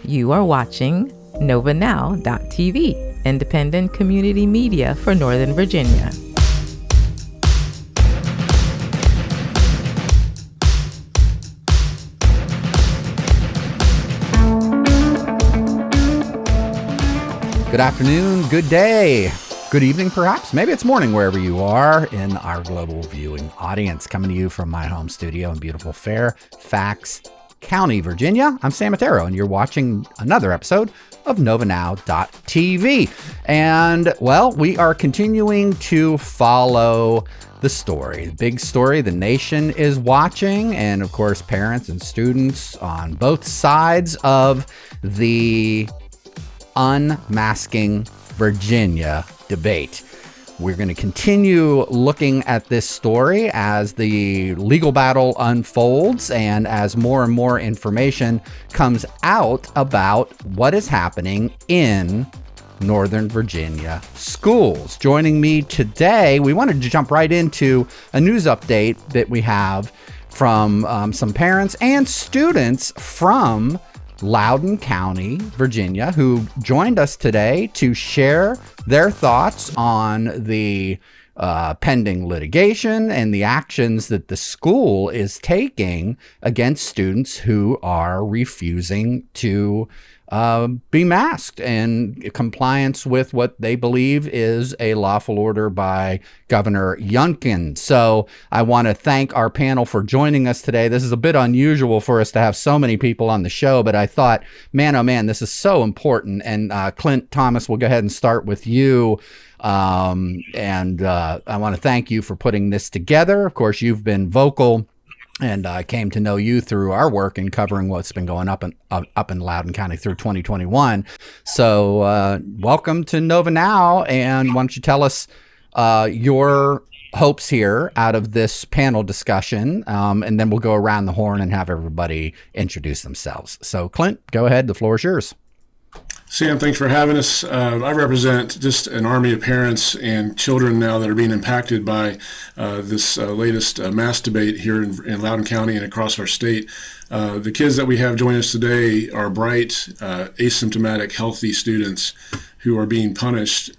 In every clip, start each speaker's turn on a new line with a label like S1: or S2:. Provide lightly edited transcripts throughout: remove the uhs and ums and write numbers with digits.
S1: You are watching NovaNow.tv, independent community media for Northern Virginia.
S2: Good afternoon, good day, good evening perhaps. Maybe it's morning wherever you are in our global viewing audience. Coming to you from my home studio in beautiful Fairfax County, Virginia. I'm Sam Ettaro, and you're watching another episode of NovaNow.tv. And, well, we are continuing to follow the story, the big story the nation is watching, and, of course, parents and students on both sides of the Unmasking Virginia debate. We're going to continue looking at this story as the legal battle unfolds and as more and more information comes out about what is happening in Northern Virginia schools. Joining me today, we wanted to jump right into a news update that we have from some parents and students from Loudoun County, Virginia, who joined us today to share their thoughts on the pending litigation and the actions that the school is taking against students who are refusing to be masked in compliance with what they believe is a lawful order by Governor Youngkin. So I want to thank our panel for joining us today. This is a bit unusual for us to have so many people on the show, but I thought, man, oh man, this is so important. And Clint Thomas, we'll go ahead and start with you. I want to thank you for putting this together. Of course, you've been vocal, and I came to know you through our work in covering what's been going up in Loudoun County through 2021. So welcome to Nova Now, and why don't you tell us your hopes here out of this panel discussion, and then we'll go around the horn and have everybody introduce themselves. So Clint, go ahead. The floor is yours.
S3: Sam, thanks for having us. I represent just an army of parents and children now that are being impacted by this latest mask debate here in Loudoun County and across our state. The kids that we have join us today are bright, asymptomatic, healthy students who are being punished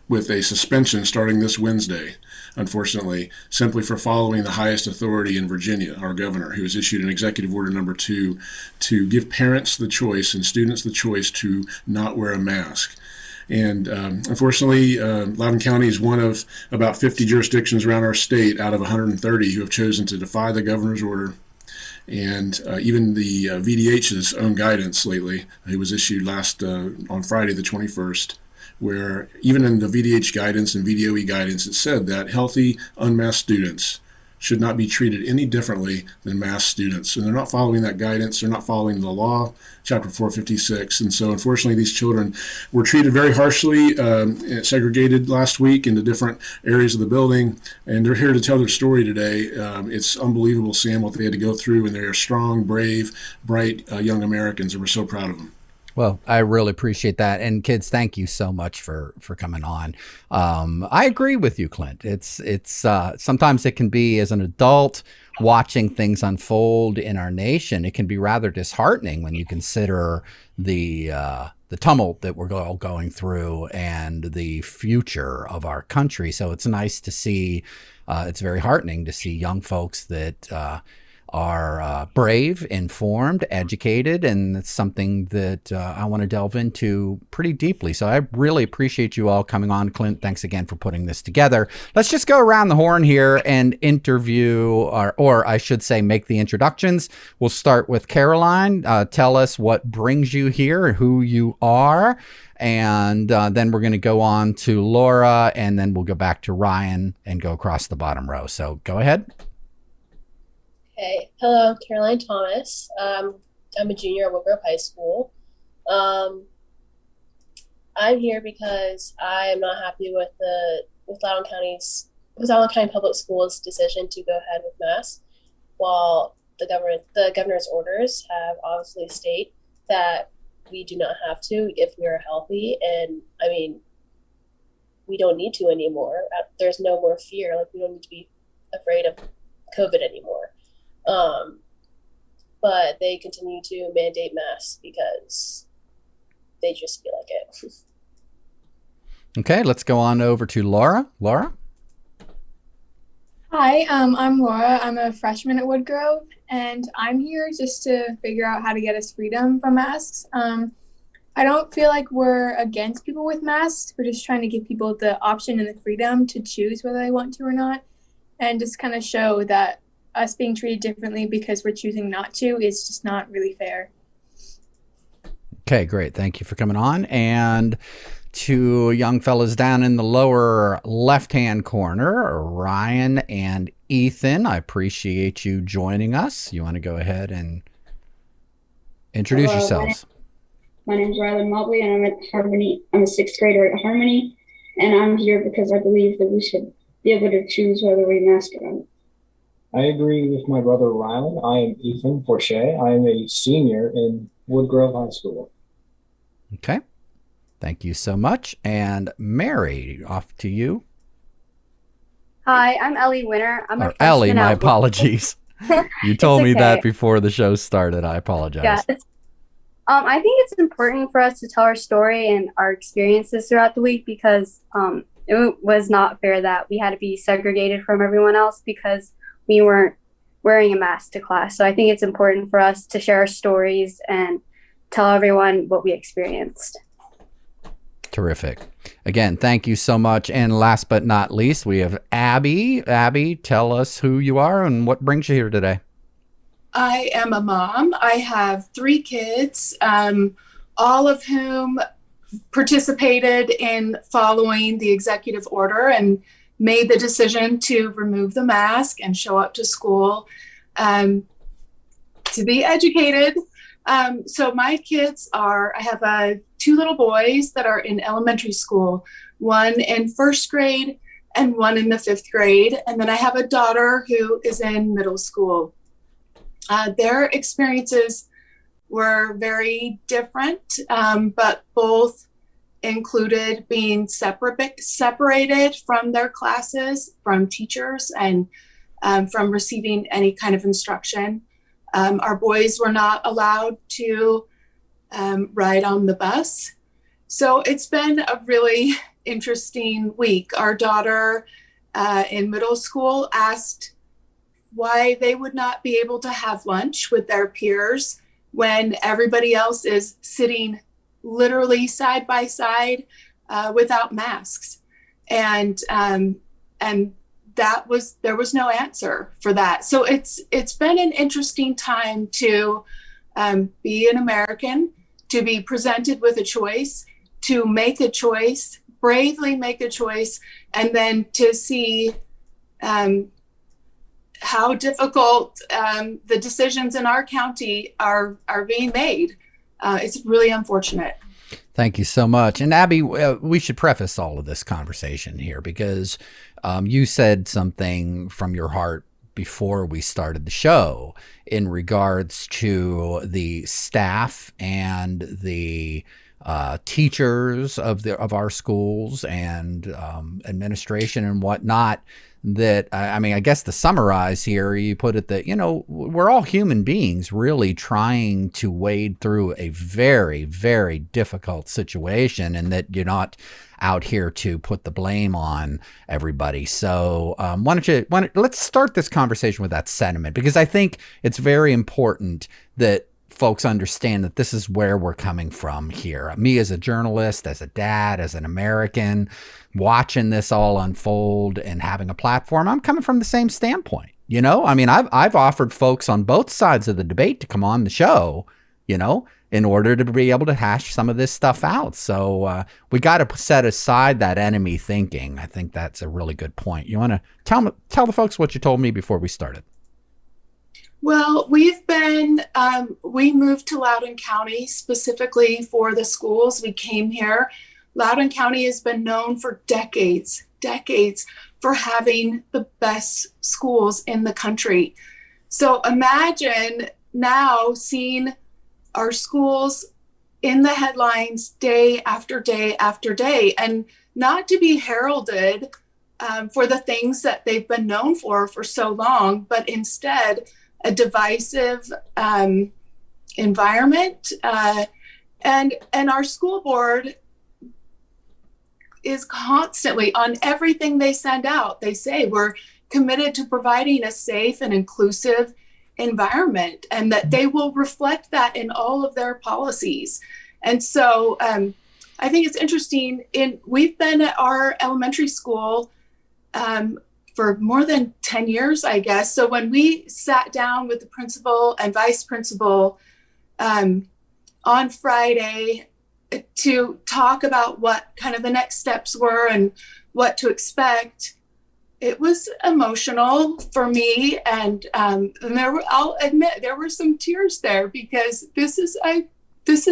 S3: with a suspension starting this Wednesday, unfortunately, simply for following the highest authority in Virginia, our governor, who has issued an executive order number 2 to give parents the choice and students the choice to not wear a mask. And unfortunately, Loudoun County is one of about 50 jurisdictions around our state out of 130 who have chosen to defy the governor's order. And even the VDH's own guidance lately, it was issued on Friday the 21st, where even in the VDH guidance and VDOE guidance, it said that healthy, unmasked students should not be treated any differently than masked students. And they're not following that guidance. They're not following the law, Chapter 456. And so, unfortunately, these children were treated very harshly, segregated last week into different areas of the building. And they're here to tell their story today. It's unbelievable, Sam, what they had to go through. And they are strong, brave, bright young Americans, and we're so proud of them.
S2: Well, I really appreciate that. And kids, thank you so much for coming on. I agree with you, Clint. It's sometimes it can be, as an adult watching things unfold in our nation, it can be rather disheartening when you consider the tumult that we're all going through and the future of our country. So it's nice to see, it's very heartening to see young folks that are brave, informed, educated, and it's something that I want to delve into pretty deeply. So I really appreciate you all coming on. Clint, thanks again for putting this together. Let's just go around the horn here and interview, or I should say make the introductions. We'll start with Caroline. Tell us what brings you here, who you are, and then we're going to go on to Laura, and then we'll go back to Ryan and go across the bottom row. So go ahead.
S4: Okay. Hello, Caroline Thomas. I'm a junior at Woodgrove High School. I'm here because I am not happy with Loudoun County Public Schools' decision to go ahead with masks, while the governor's orders have obviously state that we do not have to if we are healthy. And I mean, we don't need to anymore. There's no more fear. Like, we don't need to be afraid of COVID anymore. but they continue to mandate masks because they just feel like it.
S2: Okay, let's go on over to Laura. Laura?
S5: Hi, I'm Laura. I'm a freshman at Woodgrove, and I'm here just to figure out how to get us freedom from masks. I don't feel like we're against people with masks. We're just trying to give people the option and the freedom to choose whether they want to or not, and just kind of show that us being treated differently because we're choosing not to is just not really fair.
S2: Okay, great. Thank you for coming on. And two young fellas down in the lower left-hand corner, Ryan and Ethan. I appreciate you joining us. You want to go ahead and introduce yourselves?
S6: My name is Rylan Mobley, and I'm at Harmony. I'm a sixth grader at Harmony, and I'm here because I believe that we should be able to choose whether we mask or not.
S7: I agree with my brother Rylan. I am Ethan Forche. I am a senior in Woodgrove High School.
S2: Okay. Thank you so much. And Mary, off to you.
S8: Hi, I'm Ellie Winter. I'm a
S2: Ellie,
S8: freshman
S2: my
S8: at
S2: apologies. You told me
S8: okay.
S2: that before the show started. I apologize.
S8: Yeah. I think it's important for us to tell our story and our experiences throughout the week because it was not fair that we had to be segregated from everyone else because we weren't wearing a mask to class. So I think it's important for us to share our stories and tell everyone what we experienced.
S2: Terrific. Again, thank you so much. And last but not least, we have Abby. Abby, tell us who you are and what brings you here today.
S9: I am a mom. I have 3 kids, all of whom participated in following the executive order and made the decision to remove the mask and show up to school to be educated. So my kids I have 2 little boys that are in elementary school, one in 1st grade and one in the 5th grade. And then I have a daughter who is in middle school. Their experiences were very different, but both included being separated from their classes, from teachers, and from receiving any kind of instruction. Our boys were not allowed to ride on the bus. So it's been a really interesting week. Our daughter in middle school asked why they would not be able to have lunch with their peers when everybody else is sitting literally side by side without masks. And there was no answer for that. So it's been an interesting time to be an American, to be presented with a choice, to make a choice, bravely make a choice, and then to see how difficult the decisions in our county are being made. It's really unfortunate.
S2: Thank you so much. And Abby, we should preface all of this conversation here because you said something from your heart before we started the show in regards to the staff and the teachers of our schools and administration and whatnot. That, I mean, I guess to summarize here, you put it that, we're all human beings really trying to wade through a very, very difficult situation, and that you're not out here to put the blame on everybody. So let's start this conversation with that sentiment, because I think it's very important that folks understand that this is where we're coming from here. Me as a journalist, as a dad, as an American, watching this all unfold and having a platform, I'm coming from the same standpoint. I mean, I've offered folks on both sides of the debate to come on the show, in order to be able to hash some of this stuff out. So we got to set aside that enemy thinking. I think that's a really good point. You want to tell the folks what you told me before we started?
S9: Well, we moved to Loudoun County specifically for the schools. We came here. Loudoun County has been known for decades for having the best schools in the country. So imagine now seeing our schools in the headlines day after day after day, and not to be heralded for the things that they've been known for so long, but instead a divisive environment, and our school board is constantly on everything they send out. They say we're committed to providing a safe and inclusive environment, and that they will reflect that in all of their policies. And so I think it's interesting. We've been at our elementary school for more than 10 years, I guess. So when we sat down with the principal and vice principal on Friday to talk about what kind of the next steps were and what to expect, it was emotional for me. And I'll admit, there were some tears there, because this is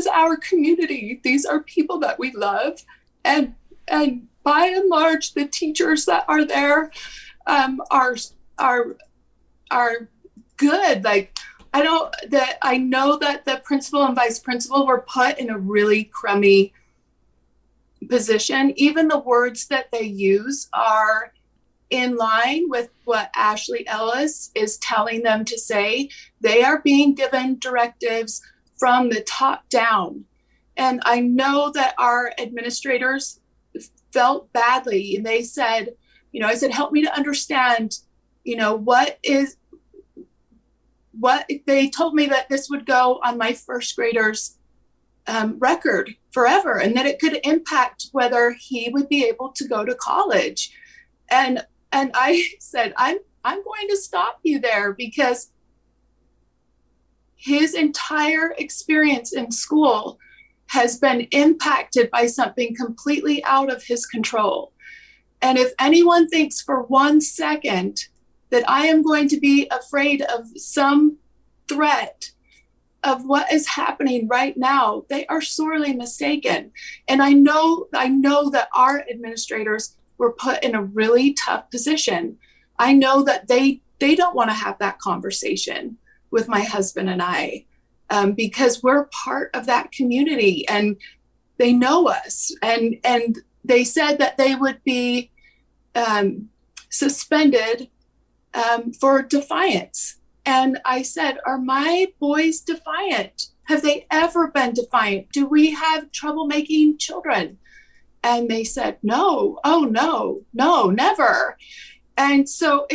S9: our community. These are people that we love. And by and large, the teachers that are there are good. Like, I know that the principal and vice principal were put in a really crummy position. Even the words that they use are in line with what Ashley Ellis is telling them to say. They are being given directives from the top down. And I know that our administrators felt badly, and they said, I said, help me to understand, what they told me that this would go on my first grader's record forever, and that it could impact whether he would be able to go to college. And I said, I'm going to stop you there, because his entire experience in school has been impacted by something completely out of his control. And if anyone thinks for 1 second that I am going to be afraid of some threat of what is happening right now, they are sorely mistaken. And I know that our administrators were put in a really tough position. I know that they don't want to have that conversation with my husband and I, because we're part of that community, and they know us. And they said that they would be suspended for defiance. And I said, are my boys defiant? Have they ever been defiant? Do we have troublemaking children? And they said, no. Oh, no, never. And so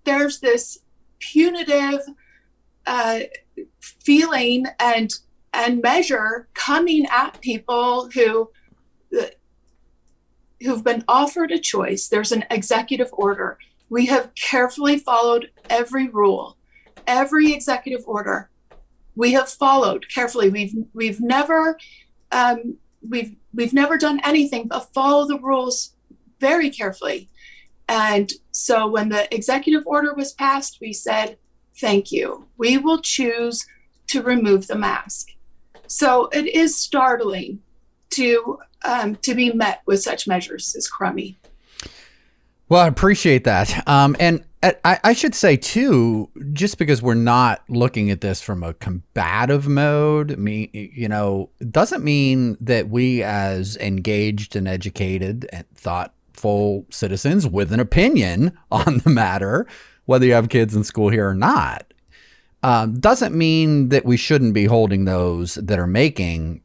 S9: there's this punitive feeling and measure coming at people who've been offered a choice. There's an executive order. We have carefully followed every rule, every executive order. We have followed carefully. We've never done anything but follow the rules very carefully. And so when the executive order was passed, we said, thank you. We will choose to remove the mask. So it is startling to be met with such measures as crummy.
S2: Well, I appreciate that. And I should say, too, just because we're not looking at this from a combative mode, doesn't mean that we, as engaged and educated and thoughtful citizens with an opinion on the matter, whether you have kids in school here or not, doesn't mean that we shouldn't be holding those that are making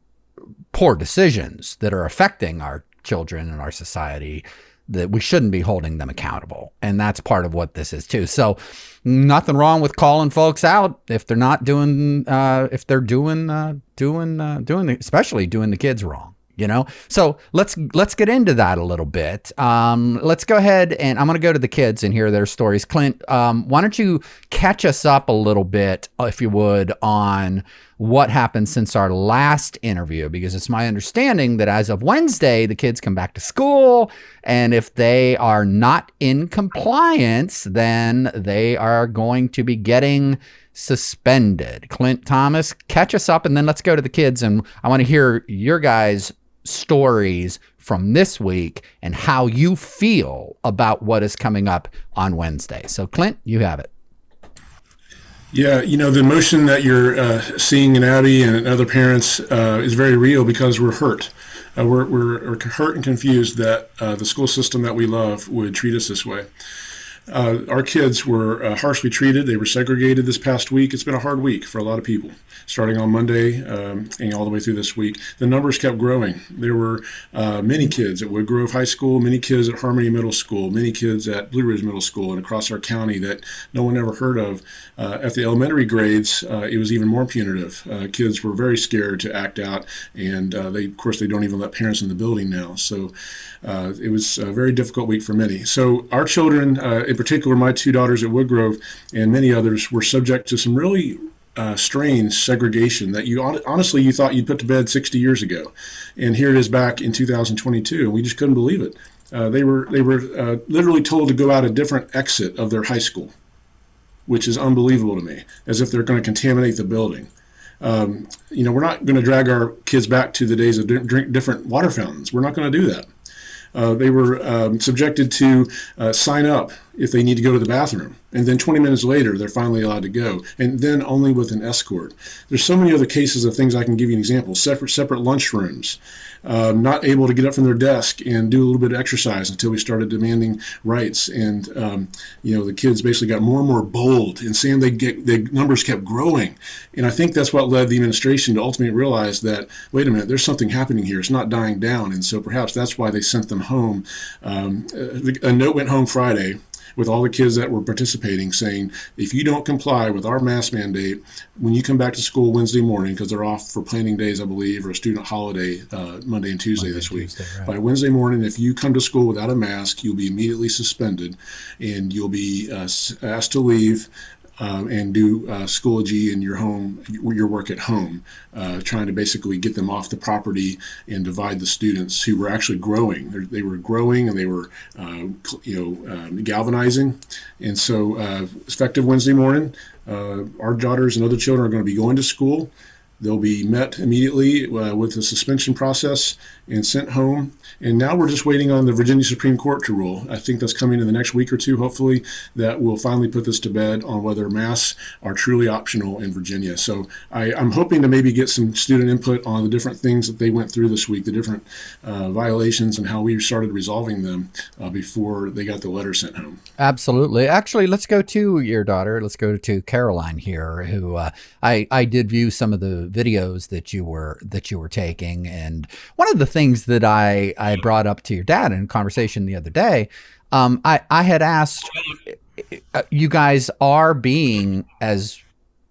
S2: poor decisions that are affecting our children and our society, that we shouldn't be holding them accountable. And that's part of what this is too. So nothing wrong with calling folks out if they're not doing, especially doing the kids wrong, So let's get into that a little bit. Let's go ahead, and I'm going to go to the kids and hear their stories. Clint, why don't you catch us up a little bit, if you would, on what happened since our last interview, because it's my understanding that as of Wednesday, the kids come back to school, and if they are not in compliance, then they are going to be getting suspended. Clint Thomas, catch us up, and then let's go to the kids, and I want to hear your guys' stories from this week and how you feel about what is coming up on Wednesday. So Clint, you have it.
S3: Yeah, the emotion that you're seeing in Abby and other parents is very real, because we're hurt. We're hurt and confused that the school system that we love would treat us this way. Our kids were harshly treated. They were segregated this past week. It's been a hard week for a lot of people, starting on Monday and all the way through this week. The numbers kept growing. There were many kids at Wood Grove High School, many kids at Harmony Middle School, many kids at Blue Ridge Middle School and across our county that no one ever heard of. At the elementary grades, it was even more punitive. Kids were very scared to act out, and of course, they don't even let parents in the building now. So it was a very difficult week for many. So our children, in particular, my two daughters at Wood Grove and many others, were subject to some really strange segregation that you honestly you thought you'd put to bed 60 years ago, and here it is back in 2022, and we just couldn't believe it. They were literally told to go out a different exit of their high school, which is unbelievable to me, as if they're going to contaminate the building. We're not going to drag our kids back to the days of drink different water fountains. We're not going to do that. They were subjected to sign up if they need to go to the bathroom. And then 20 minutes later, they're finally allowed to go. And then only with an escort. There's so many other cases of things I can give you an example. Separate lunchrooms. Not able to get up from their desk and do a little bit of exercise until we started demanding rights. And, the kids basically got more and more bold. And Sam, the numbers kept growing. And I think that's what led the administration to ultimately realize that, wait a minute, there's something happening here. It's not dying down. And so perhaps that's why they sent them home. A note went home Friday with all the kids that were participating saying, if you don't comply with our mask mandate, when you come back to school Wednesday morning, because they're off for planning days, I believe, or a student holiday Monday and Tuesday this week. Right. By Wednesday morning, if you come to school without a mask, you'll be immediately suspended and you'll be asked to leave and do Schoology in your home, your work at home, trying to basically get them off the property and divide the students who were actually growing. They were growing and they were, galvanizing. And so effective Wednesday morning, our daughters and other children are going to be going to school. They'll be met immediately with the suspension process and sent home. And now we're just waiting on the Virginia Supreme Court to rule. I think that's coming in the next week or two, hopefully, that will finally put this to bed on whether masks are truly optional in Virginia. So I'm hoping to maybe get some student input on the different things that they went through this week, the different violations and how we started resolving them before they got the letter sent home.
S2: Absolutely. Actually, let's go to your daughter. Let's go to Caroline here, who I did view some of the videos that you were taking, and one of the things that I brought up to your dad in a conversation the other day, I had asked, you guys are being, as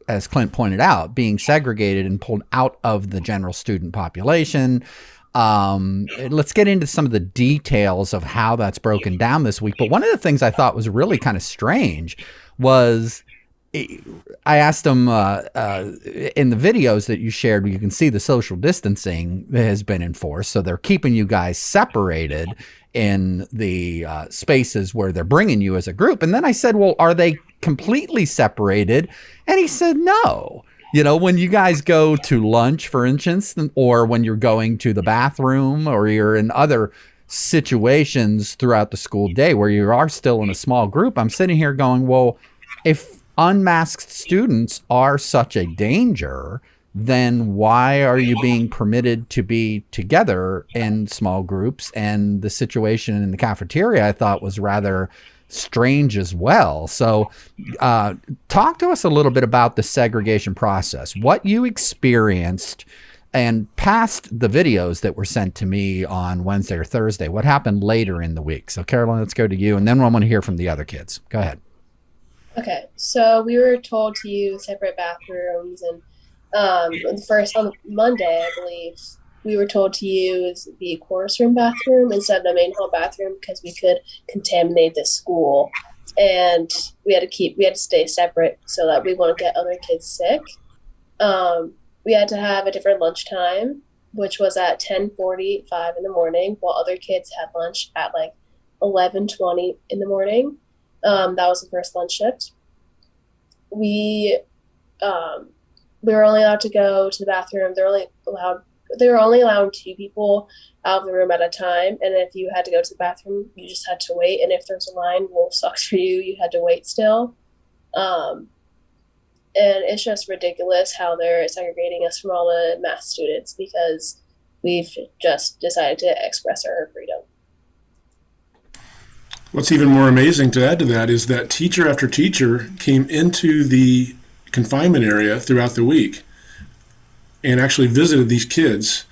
S2: Clint pointed out, being segregated and pulled out of the general student population. Let's get into some of the details of how that's broken down this week. But one of the things I thought was really kind of strange was, I asked them in the videos that you shared, you can see the social distancing that has been enforced. So they're keeping you guys separated in the spaces where they're bringing you as a group. And then I said, well, are they completely separated? And he said, no. When you guys go to lunch, for instance, or when you're going to the bathroom, or you're in other situations throughout the school day where you are still in a small group, I'm sitting here going, well, if unmasked students are such a danger, then why are you being permitted to be together in small groups? And the situation in the cafeteria, I thought, was rather strange as well. So talk to us a little bit about the segregation process, what you experienced, and past the videos that were sent to me on Wednesday or Thursday, what happened later in the week. So Caroline, let's go to you, and then I want to hear from the other kids. Go ahead.
S4: Okay, so we were told to use separate bathrooms, and on Monday, I believe, we were told to use the chorus room bathroom instead of the main hall bathroom because we could contaminate the school, and we had to stay separate so that we wouldn't get other kids sick. We had to have a different lunchtime, which was at 10:45 in the morning, while other kids had lunch at like 11:20 in the morning. That was the first lunch shift. We were only allowed to go to the bathroom. They were only allowing 2 people out of the room at a time. And if you had to go to the bathroom, you just had to wait. And if there's a line, well, sucks for you. You had to wait still. And it's just ridiculous how they're segregating us from all the math students because we've just decided to express our freedom.
S3: What's even more amazing to add to that is that teacher after teacher came into the confinement area throughout the week and actually visited these kids,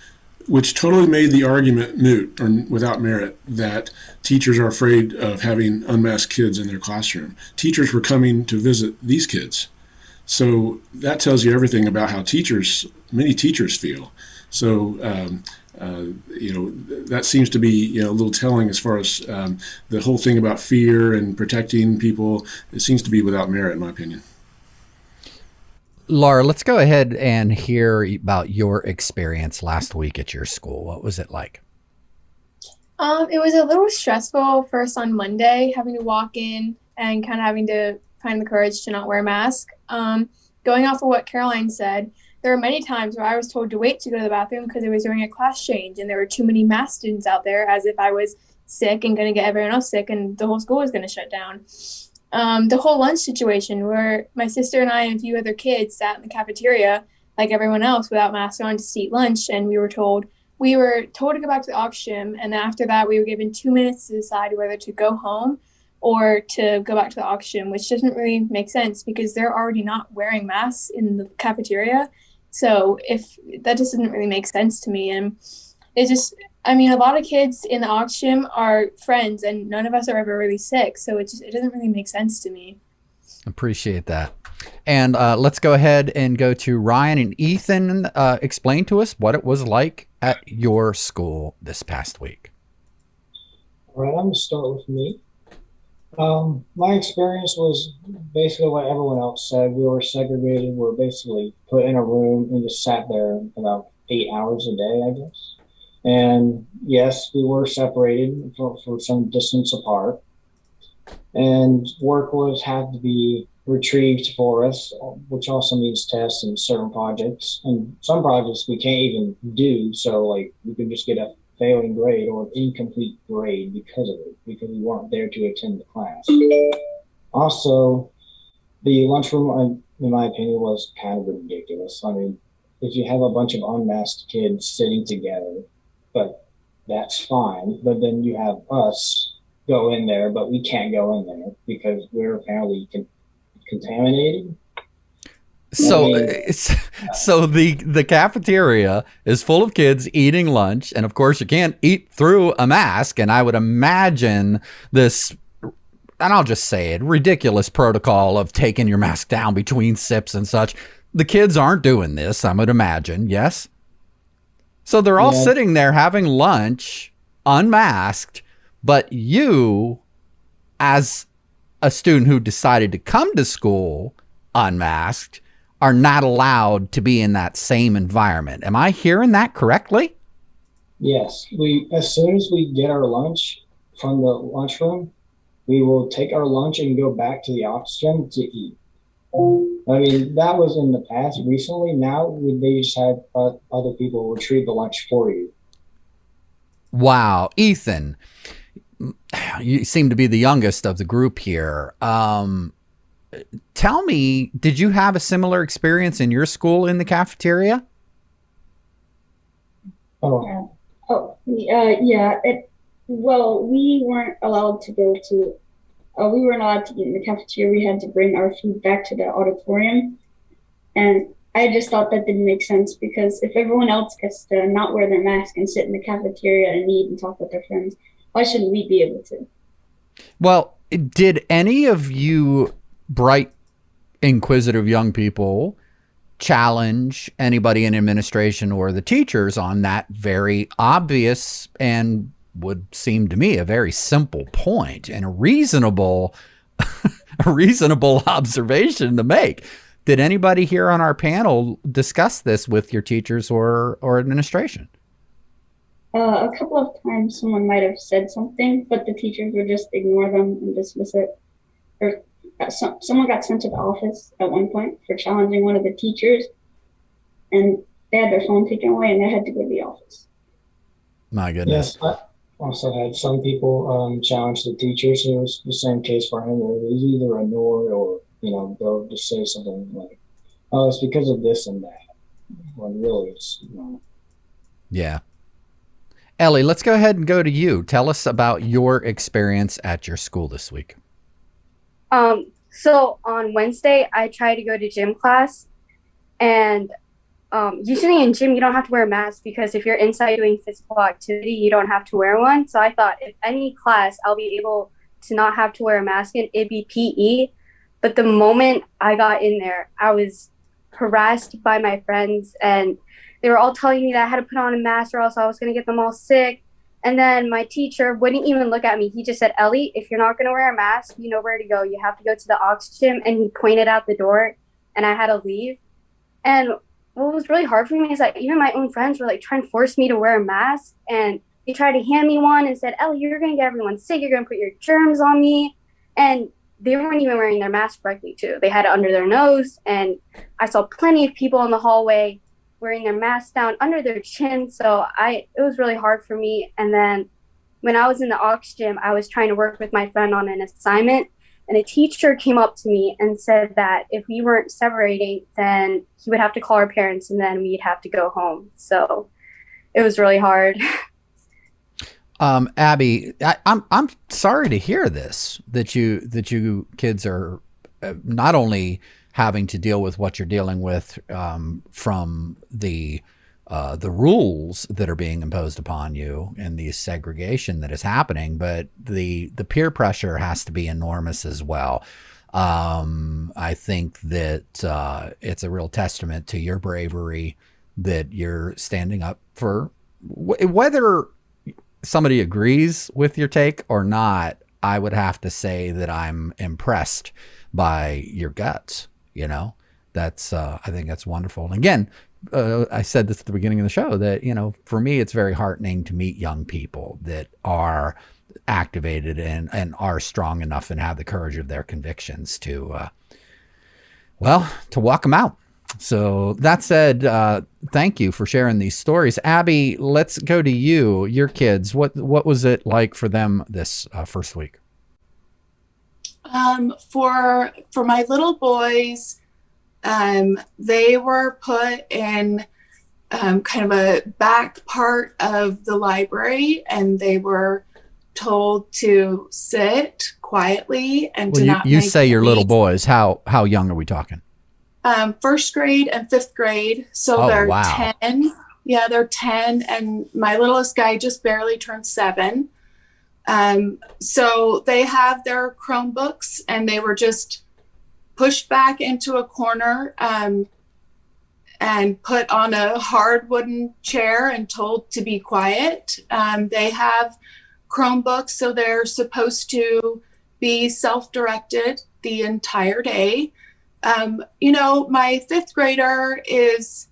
S3: which totally made the argument moot or without merit that teachers are afraid of having unmasked kids in their classroom. Teachers were coming to visit these kids. So that tells you everything about how many teachers feel. So, that seems to be, a little telling as far as the whole thing about fear and protecting people. It seems to be without merit, in my opinion.
S2: Laura, let's go ahead and hear about your experience last week at your school. What was it like?
S5: It was a little stressful first on Monday, having to walk in and kind of having to find the courage to not wear a mask. Going off of what Caroline said, there were many times where I was told to wait to go to the bathroom because it was during a class change and there were too many mask students out there, as if I was sick and going to get everyone else sick and the whole school was going to shut down. The whole lunch situation where my sister and I and a few other kids sat in the cafeteria like everyone else without masks on to eat lunch, and we were told to go back to the aux gym, and then after that we were given 2 minutes to decide whether to go home or to go back to the aux gym, which doesn't really make sense because they're already not wearing masks in the cafeteria. So if that just doesn't really make sense to me. And it just, a lot of kids in the aux gym are friends and none of us are ever really sick. So it doesn't really make sense to me.
S2: Appreciate that. And let's go ahead and go to Ryan and Ethan. Explain to us what it was like at your school this past week.
S7: All right, I'm going to start with me. My experience was basically what everyone else said. We were segregated. We were basically put in a room and just sat there about 8 hours a day, I guess. And yes, we were separated for some distance apart. And work had to be retrieved for us, which also means tests and certain projects. And some projects we can't even do, so we could just get a failing grade or an incomplete grade because of it, because we weren't there to attend the class. Also, the lunchroom, in my opinion, was kind of ridiculous. If you have a bunch of unmasked kids sitting together, but that's fine. But then you have us go in there, but we can't go in there because we're apparently contaminated.
S2: So the cafeteria is full of kids eating lunch, and of course you can't eat through a mask. And I would imagine this, and I'll just say it, ridiculous protocol of taking your mask down between sips and such. The kids aren't doing this, I would imagine. Yes. So they're all sitting there having lunch unmasked, but you, as a student who decided to come to school unmasked, are not allowed to be in that same environment. Am I hearing that correctly?
S7: Yes. As soon as we get our lunch from the lunchroom, we will take our lunch and go back to the office gym to eat. That was in the past. Recently, now they just had other people retrieve the lunch for you.
S2: Wow. Ethan, you seem to be the youngest of the group here. Tell me, did you have a similar experience in your school in the cafeteria?
S6: Yeah. We weren't allowed to go to. We weren't allowed to eat in the cafeteria. We had to bring our food back to the auditorium, and I just thought that didn't make sense because if everyone else gets to not wear their mask and sit in the cafeteria and eat and talk with their friends, why shouldn't we be able to?
S2: Well, did any of you bright, inquisitive young people challenge anybody in administration or the teachers on that very obvious and would seem to me a very simple point and a reasonable observation to make? Did anybody here on our panel discuss this with your teachers or administration?
S6: A couple of times someone might have said something, but the teachers would just ignore them and dismiss it. Or someone got sent to the office at one point for challenging one of the teachers, and they had their phone taken away and they had to go to the office.
S2: My goodness.
S7: Yes, I also had some people challenge the teachers. It was the same case for him. It was either ignored or, they'll just say something like, oh, it's because of this and that. When really it's,
S2: Yeah. Ellie, let's go ahead and go to you. Tell us about your experience at your school this week.
S8: So on Wednesday, I tried to go to gym class, and usually in gym, you don't have to wear a mask because if you're inside doing physical activity, you don't have to wear one. So I thought if any class, I'll be able to not have to wear a mask in, it'd be PE. But the moment I got in there, I was harassed by my friends, and they were all telling me that I had to put on a mask or else I was going to get them all sick. And then my teacher wouldn't even look at me. He just said, Ellie, if you're not going to wear a mask, you know where to go. You have to go to the aux gym. And he pointed out the door, and I had to leave. And what was really hard for me is that even my own friends were like trying to force me to wear a mask. And they tried to hand me one and said, Ellie, you're going to get everyone sick. You're going to put your germs on me. And they weren't even wearing their mask correctly, too. They had it under their nose. And I saw plenty of people in the hallway wearing their masks down under their chin. So it was really hard for me. And then when I was in the aux gym, I was trying to work with my friend on an assignment, and a teacher came up to me and said that if we weren't separating, then he would have to call our parents and then we'd have to go home. So it was really hard.
S2: Abby, I'm sorry to hear this, that you kids are not only having to deal with what you're dealing with from the rules that are being imposed upon you and the segregation that is happening, but the peer pressure has to be enormous as well. I think that it's a real testament to your bravery that you're standing up for whether somebody agrees with your take or not. I would have to say that I'm impressed by your guts. You know, that's I think that's wonderful. And again, I said this at the beginning of the show that, you know, for me, it's very heartening to meet young people that are activated and are strong enough and have the courage of their convictions to walk them out. So that said, thank you for sharing these stories. Abby, let's go to you. Your kids, what was it like for them this first week?
S9: For my little boys, they were put in kind of a back part of the library, and they were told to sit quietly and to not.
S2: You say your little boys. How young are we talking?
S9: First grade and fifth grade. So they're 10. Yeah, they're 10, and my littlest guy just barely turned 7. So they have their Chromebooks, and they were just pushed back into a corner and put on a hard wooden chair and told to be quiet. They have Chromebooks, so they're supposed to be self-directed the entire day. You know, my fifth grader is,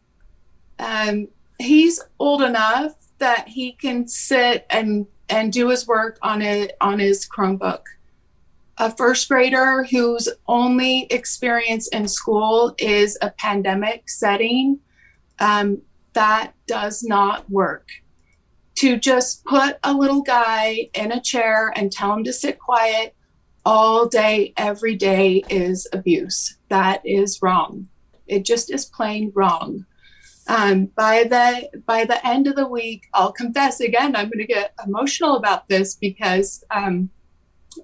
S9: he's old enough that he can sit and do his work on his Chromebook. A first grader whose only experience in school is a pandemic setting, that does not work. To just put a little guy in a chair and tell him to sit quiet all day, every day is abuse. That is wrong. It just is plain wrong. By the end of the week, I'll confess again, I'm going to get emotional about this because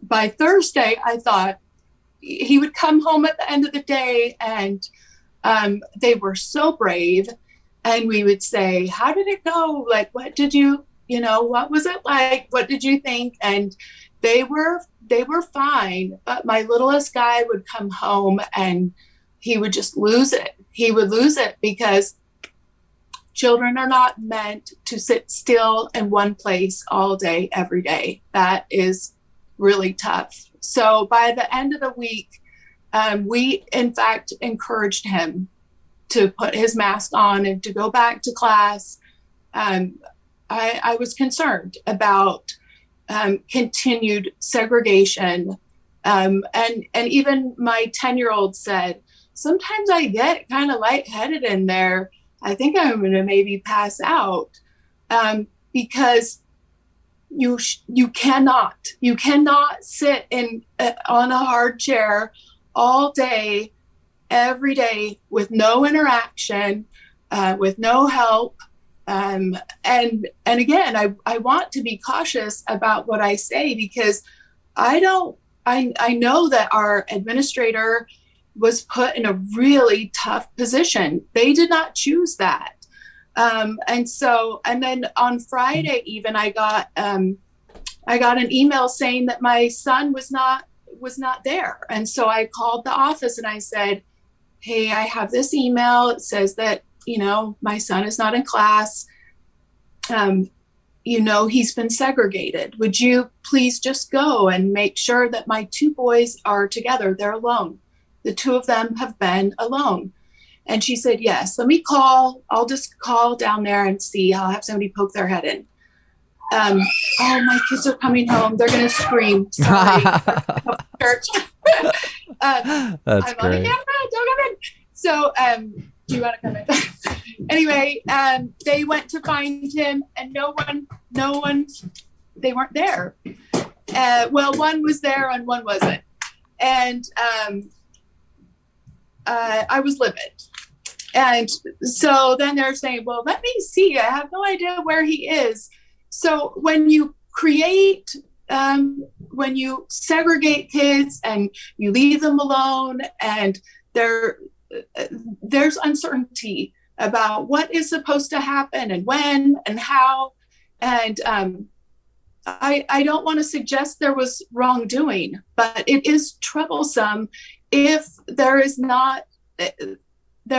S9: by Thursday, I thought he would come home at the end of the day, and they were so brave. And we would say, how did it go? Like, what did what was it like? What did you think? And they were fine. But my littlest guy would come home and he would just lose it. He would lose it because children are not meant to sit still in one place all day, every day. That is really tough. So by the end of the week, we in fact encouraged him to put his mask on and to go back to class. I was concerned about continued segregation. And even my 10-year-old said, sometimes I get kind of lightheaded in there. I think I'm going to maybe pass out because you cannot sit on a hard chair all day, every day with no interaction, with no help, And again, I want to be cautious about what I say, because I know that our administrator was put in a really tough position. They did not choose that. And then on Friday, even I got an email saying that my son was not there. And so I called the office and I said, hey, I have this email. It says that, my son is not in class. He's been segregated. Would you please just go and make sure that my two boys are together? They're alone. The two of them have been alone. And she said, yes, let me call. I'll just call down there and see. I'll have somebody poke their head in. Oh, my kids are coming home. They're going to scream. Sorry. Church.
S2: That's
S9: I'm
S2: great.
S9: on the camera. Don't come in. So, do you want to come in? Anyway, they went to find him, and no one, they weren't there. Well, one was there and one wasn't. And I was livid. And so then they're saying, well, let me see. I have no idea where he is. So when you when you segregate kids and you leave them alone, and there's uncertainty about what is supposed to happen and when and how. And I don't want to suggest there was wrongdoing, but it is troublesome if they're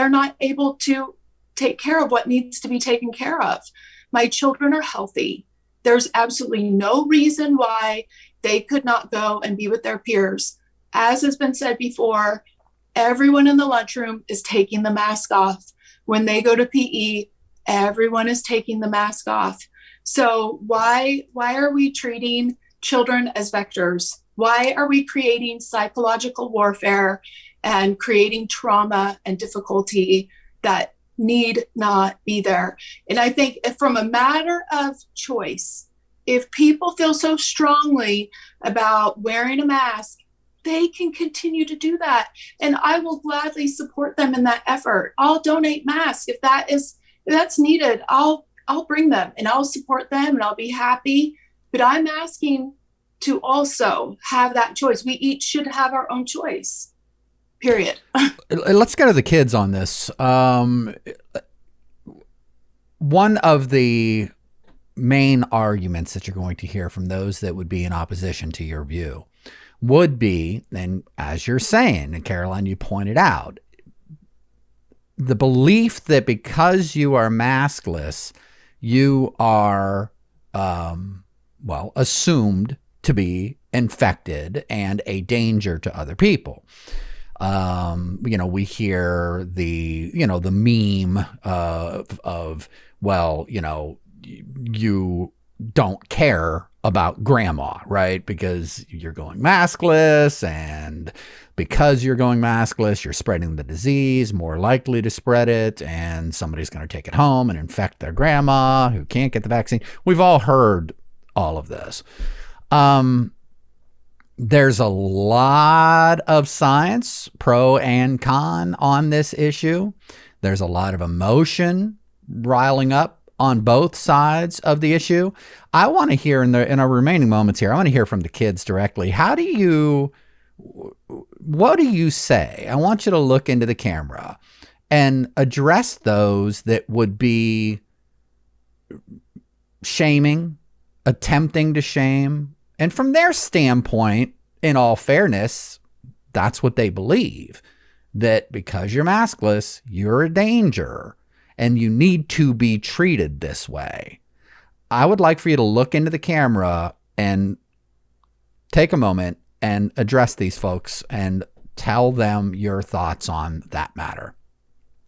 S9: not able to take care of what needs to be taken care of. My children are healthy. There's absolutely no reason why they could not go and be with their peers. As has been said before, everyone in the lunchroom is taking the mask off. When they go to PE, everyone is taking the mask off. So why are we treating children as vectors? Why are we creating psychological warfare and creating trauma and difficulty that need not be there? And I think from a matter of choice, if people feel so strongly about wearing a mask, they can continue to do that. And I will gladly support them in that effort. I'll donate masks if that's needed. I'll bring them and I'll support them and I'll be happy. But I'm asking to also have that choice. We each should have our own choice. Period.
S2: Let's go to the kids on this. One of the main arguments that you're going to hear from those that would be in opposition to your view would be, and as you're saying, and Caroline, you pointed out, the belief that because you are maskless, you are, assumed to be infected and a danger to other people. We hear the meme of you don't care about grandma, right? Because you're going maskless, and because you're going maskless, you're spreading the disease, more likely to spread it, and somebody's going to take it home and infect their grandma who can't get the vaccine. We've all heard all of this. There's a lot of science, pro and con, on this issue. There's a lot of emotion riling up on both sides of the issue. I want to hear in our remaining moments here, I want to hear from the kids directly. What do you say? I want you to look into the camera and address those that would be shaming, attempting to shame. And from their standpoint, in all fairness, that's what they believe, that because you're maskless, you're a danger and you need to be treated this way. I would like for you to look into the camera and take a moment and address these folks and tell them your thoughts on that matter.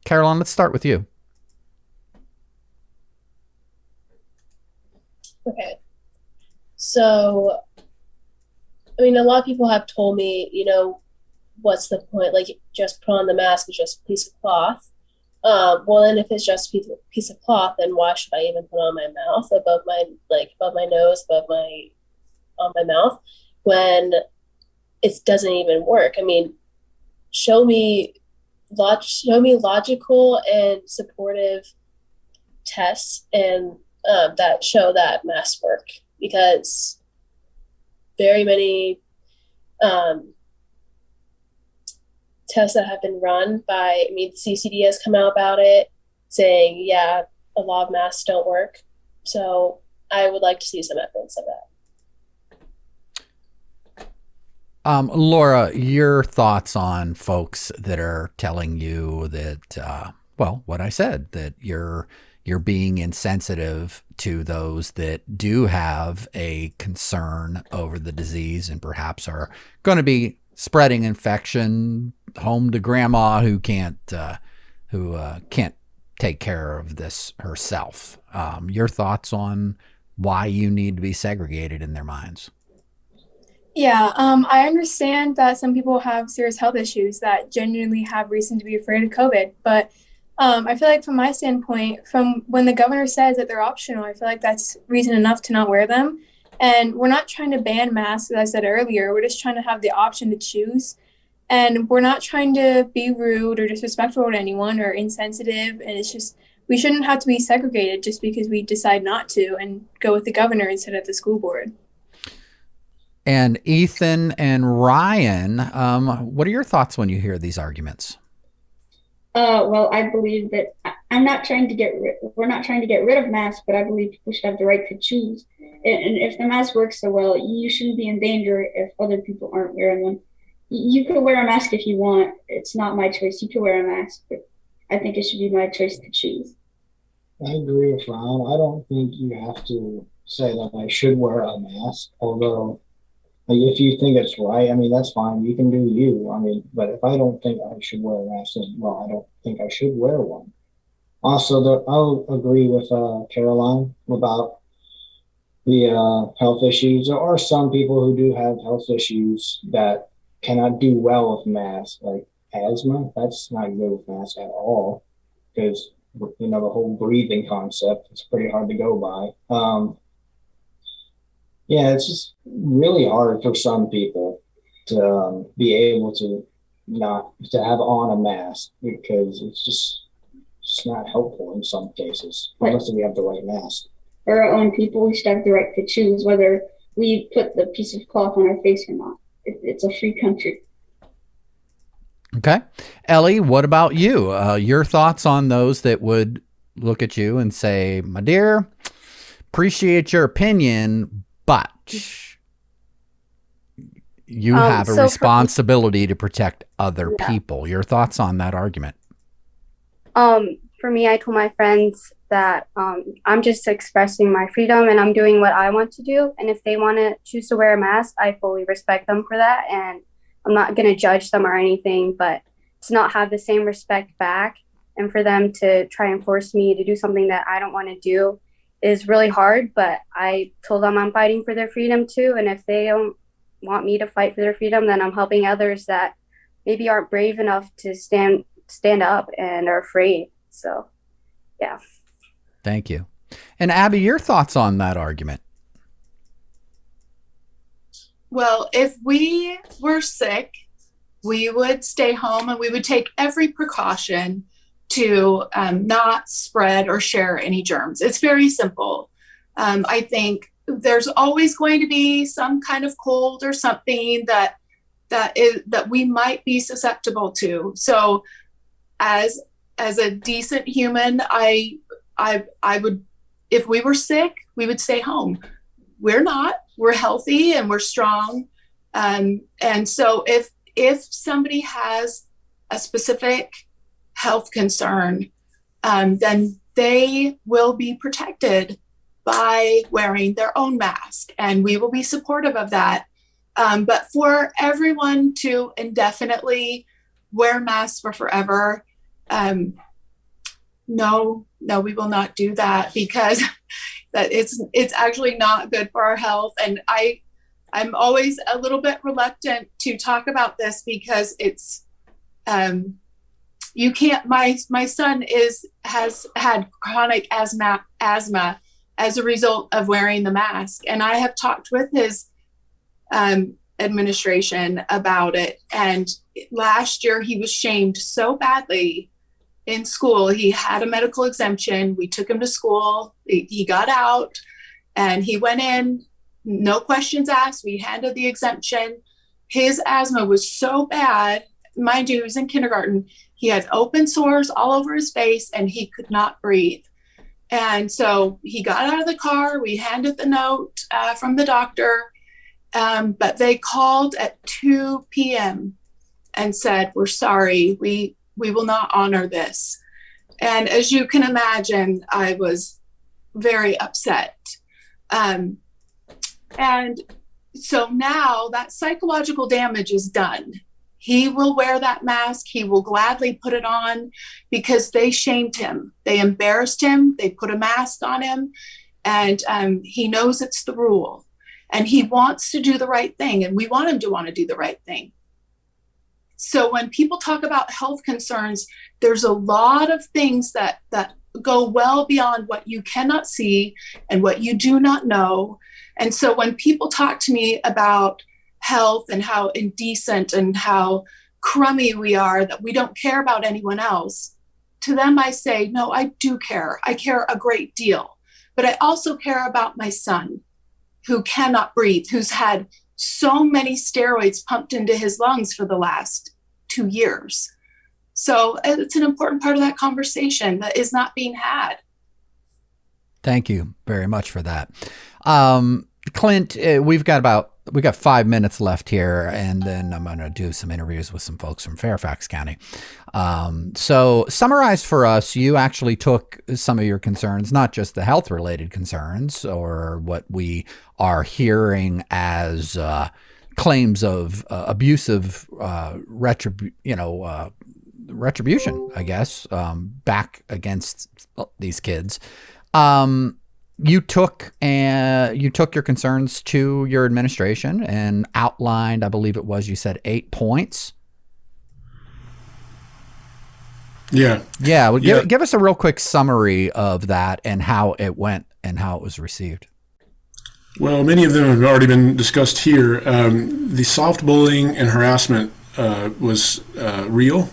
S2: Caroline, let's start with you.
S4: Okay. So, a lot of people have told me, what's the point? Like, just put on the mask, it's just a piece of cloth. Well, then if it's just a piece of cloth, then why should I even put on my mouth, above my nose, on my mouth, when it doesn't even work? Show me logical and supportive tests and that show that masks work, because very many tests that have been run by, CCD has come out about it saying, yeah, a lot of masks don't work. So I would like to see some evidence of that.
S2: Laura, your thoughts on folks that are telling you that, what I said, that you're being insensitive to those that do have a concern over the disease and perhaps are going to be spreading infection home to grandma who can't take care of this herself. Your thoughts on why you need to be segregated in their minds?
S5: Yeah, I understand that some people have serious health issues that genuinely have reason to be afraid of COVID, but I feel like from my standpoint, from when the governor says that they're optional, I feel like that's reason enough to not wear them. And we're not trying to ban masks, as I said earlier. We're just trying to have the option to choose. And we're not trying to be rude or disrespectful to anyone or insensitive. And it's just, we shouldn't have to be segregated just because we decide not to and go with the governor instead of the school board.
S2: And Ethan and Ryan, what are your thoughts when you hear these arguments?
S6: Well, I believe that we're not trying to get rid of masks, but I believe people should have the right to choose. And if the mask works so well, you shouldn't be in danger if other people aren't wearing them. You could wear a mask if you want. It's not my choice. You could wear a mask, but I think it should be my choice to choose.
S7: I agree with Ryan. I don't think you have to say that I should wear a mask, although if you think it's right, that's fine. You can do you. But if I don't think I should wear a mask, then, I don't think I should wear one. Also, I'll agree with Caroline about the health issues. There are some people who do have health issues that cannot do well with masks, like asthma. That's not good with masks at all, because the whole breathing concept is pretty hard to go by. Yeah, it's just really hard for some people to be able to not to have on a mask, because it's just not helpful in some cases, unless we have the right mask.
S6: For our own people, we should have the right to choose whether we put the piece of cloth on our face or not. It's a free country.
S2: Okay. Ellie, what about you? Your thoughts on those that would look at you and say, my dear, appreciate your opinion, but you have a responsibility to protect other people. Your thoughts on that argument?
S8: For me, I told my friends that I'm just expressing my freedom and I'm doing what I want to do. And if they want to choose to wear a mask, I fully respect them for that. And I'm not going to judge them or anything, but to not have the same respect back and for them to try and force me to do something that I don't want to do is really hard. But I told them I'm fighting for their freedom too. And if they don't want me to fight for their freedom, then I'm helping others that maybe aren't brave enough to stand up and are afraid. So, yeah.
S2: Thank you. And Abby, your thoughts on that argument?
S9: Well, if we were sick, we would stay home and we would take every precaution to not spread or share any germs. It's very simple. I think there's always going to be some kind of cold or something that we might be susceptible to. So as a decent human, I would, if we were sick, we would stay home. We're not. We're healthy and we're strong. And so if somebody has a specific health concern, then they will be protected by wearing their own mask, and we will be supportive of that. But for everyone to indefinitely wear masks for forever, no, we will not do that, because that it's actually not good for our health. And I'm always a little bit reluctant to talk about this because it's you can't. My son has had chronic asthma as a result of wearing the mask, and I have talked with his administration about it. And last year he was shamed so badly in school. He had a medical exemption. We took him to school. He got out and he went in, no questions asked. We handed the exemption. His asthma was so bad, mind you, he was in kindergarten. He had open sores all over his face and he could not breathe. And so he got out of the car. We handed the note from the doctor, but they called at 2 p.m. and said, "We're sorry, we will not honor this." And as you can imagine, I was very upset. And so now that psychological damage is done. He will wear that mask. He will gladly put it on because they shamed him. They embarrassed him. They put a mask on him. And he knows it's the rule. And he wants to do the right thing. And we want him to want to do the right thing. So when people talk about health concerns, there's a lot of things that go well beyond what you cannot see and what you do not know. And so when people talk to me about health and how indecent and how crummy we are, that we don't care about anyone else, to them I say, no, I do care. I care a great deal. But I also care about my son who cannot breathe, who's had so many steroids pumped into his lungs for the last 2 years. So it's an important part of that conversation that is not being had.
S2: Thank you very much for that. Clint, we got 5 minutes left here, and then I'm going to do some interviews with some folks from Fairfax County. So summarize for us, you actually took some of your concerns, not just the health related concerns or what we are hearing as claims of abusive retribution, I guess, back against these kids. You took your concerns to your administration and outlined, I believe it was, you said 8 points.
S3: Yeah.
S2: Well, give us a real quick summary of that and how it went and how it was received.
S3: Well, many of them have already been discussed here. The soft bullying and harassment was real.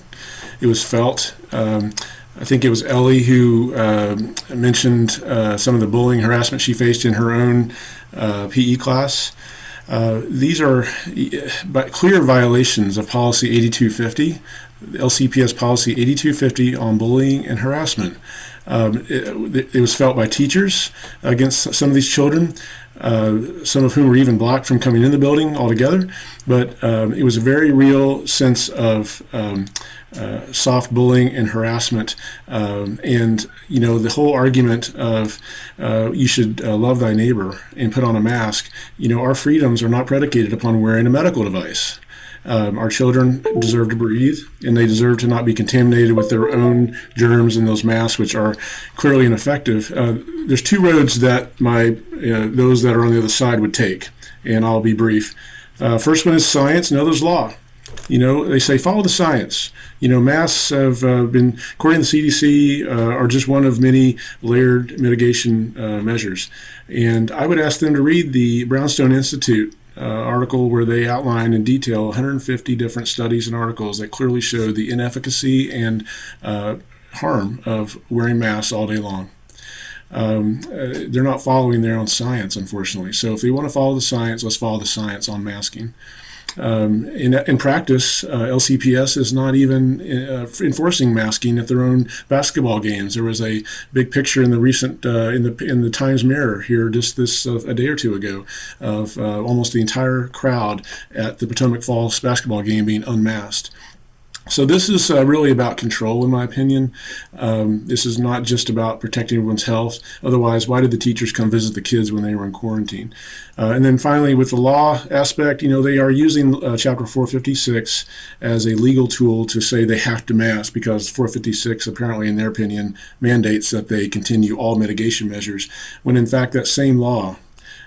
S3: It was felt. I think it was Ellie who mentioned some of the bullying harassment she faced in her own PE class. These are clear violations of Policy 8250, LCPS Policy 8250 on bullying and harassment. It was felt by teachers against some of these children, some of whom were even blocked from coming in the building altogether. But it was a very real sense of soft bullying and harassment. And, the whole argument of you should love thy neighbor and put on a mask, our freedoms are not predicated upon wearing a medical device. Our children deserve to breathe, and they deserve to not be contaminated with their own germs in those masks, which are clearly ineffective. There's 2 roads that those that are on the other side would take, and I'll be brief. First one is science, and the other is law. They say follow the science. Masks have been, according to the CDC, are just one of many layered mitigation measures. And I would ask them to read the Brownstone Institute article where they outline in detail 150 different studies and articles that clearly show the inefficacy and harm of wearing masks all day long. They're not following their own science, unfortunately. So if they want to follow the science, let's follow the science on masking. In practice, LCPS is not even enforcing masking at their own basketball games. There was a big picture in the recent in the Times Mirror here just a day or two ago of almost the entire crowd at the Potomac Falls basketball game being unmasked. So this is really about control, in my opinion. This is not just about protecting everyone's health. Otherwise, why did the teachers come visit the kids when they were in quarantine? And then finally, with the law aspect, they are using Chapter 456 as a legal tool to say they have to mask because 456, apparently, in their opinion, mandates that they continue all mitigation measures, when in fact that same law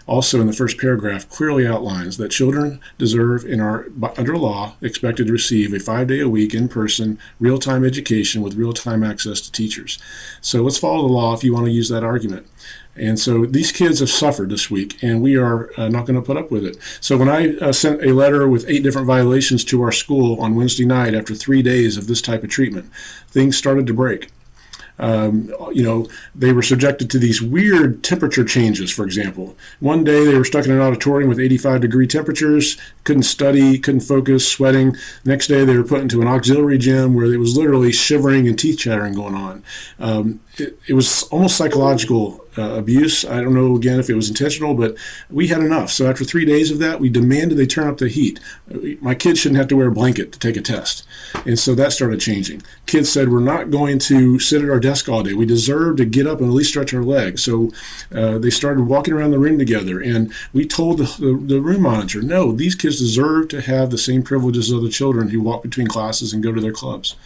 S3: also in the first paragraph clearly outlines that children deserve and are, under law, expected to receive a 5-day-a-week in-person real-time education with real-time access to teachers. So let's follow the law if you want to use that argument. And so these kids have suffered this week, and we are not going to put up with it. So when I sent a letter with 8 different violations to our school on Wednesday night after 3 days of this type of treatment, things started to break. They were subjected to these weird temperature changes, for example. One day they were stuck in an auditorium with 85-degree temperatures, couldn't study, couldn't focus, sweating. Next day they were put into an auxiliary gym where it was literally shivering and teeth chattering going on. It was almost psychological abuse. I don't know, again, if it was intentional, but we had enough. So after 3 days of that, we demanded they turn up the heat. My kids shouldn't have to wear a blanket to take a test. And so that started changing. Kids said, we're not going to sit at our desk all day. We deserve to get up and at least stretch our legs. So they started walking around the room together. And we told the room monitor, no, these kids deserve to have the same privileges as other children who walk between classes and go to their clubs.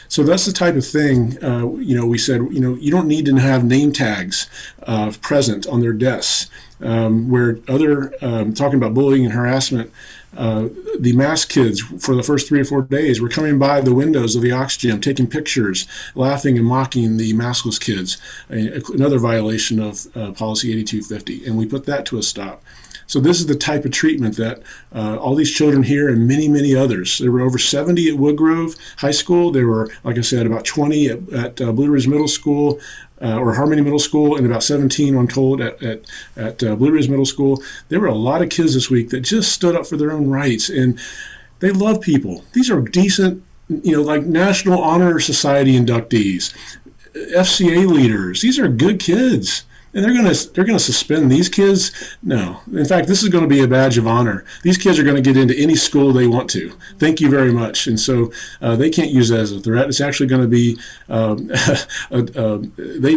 S3: So that's the type of thing, we said, you don't need to have name tags present on their desks. Where other, talking about bullying and harassment, the mask kids for the first 3 or 4 days were coming by the windows of the Ox Gym, taking pictures, laughing and mocking the maskless kids, another violation of Policy 8250. And we put that to a stop. So this is the type of treatment that all these children here and many, many others. There were over 70 at Woodgrove High School. There were, like I said, about 20 at Blue Ridge Middle School or Harmony Middle School, and about 17, I'm told, at Blue Ridge Middle School. There were a lot of kids this week that just stood up for their own rights, and they love people. These are decent, like National Honor Society inductees, FCA leaders. These are good kids. And they're gonna suspend these kids? No. In fact, this is going to be a badge of honor. These kids are going to get into any school they want to. Thank you very much. And so they can't use that as a threat. It's actually going to be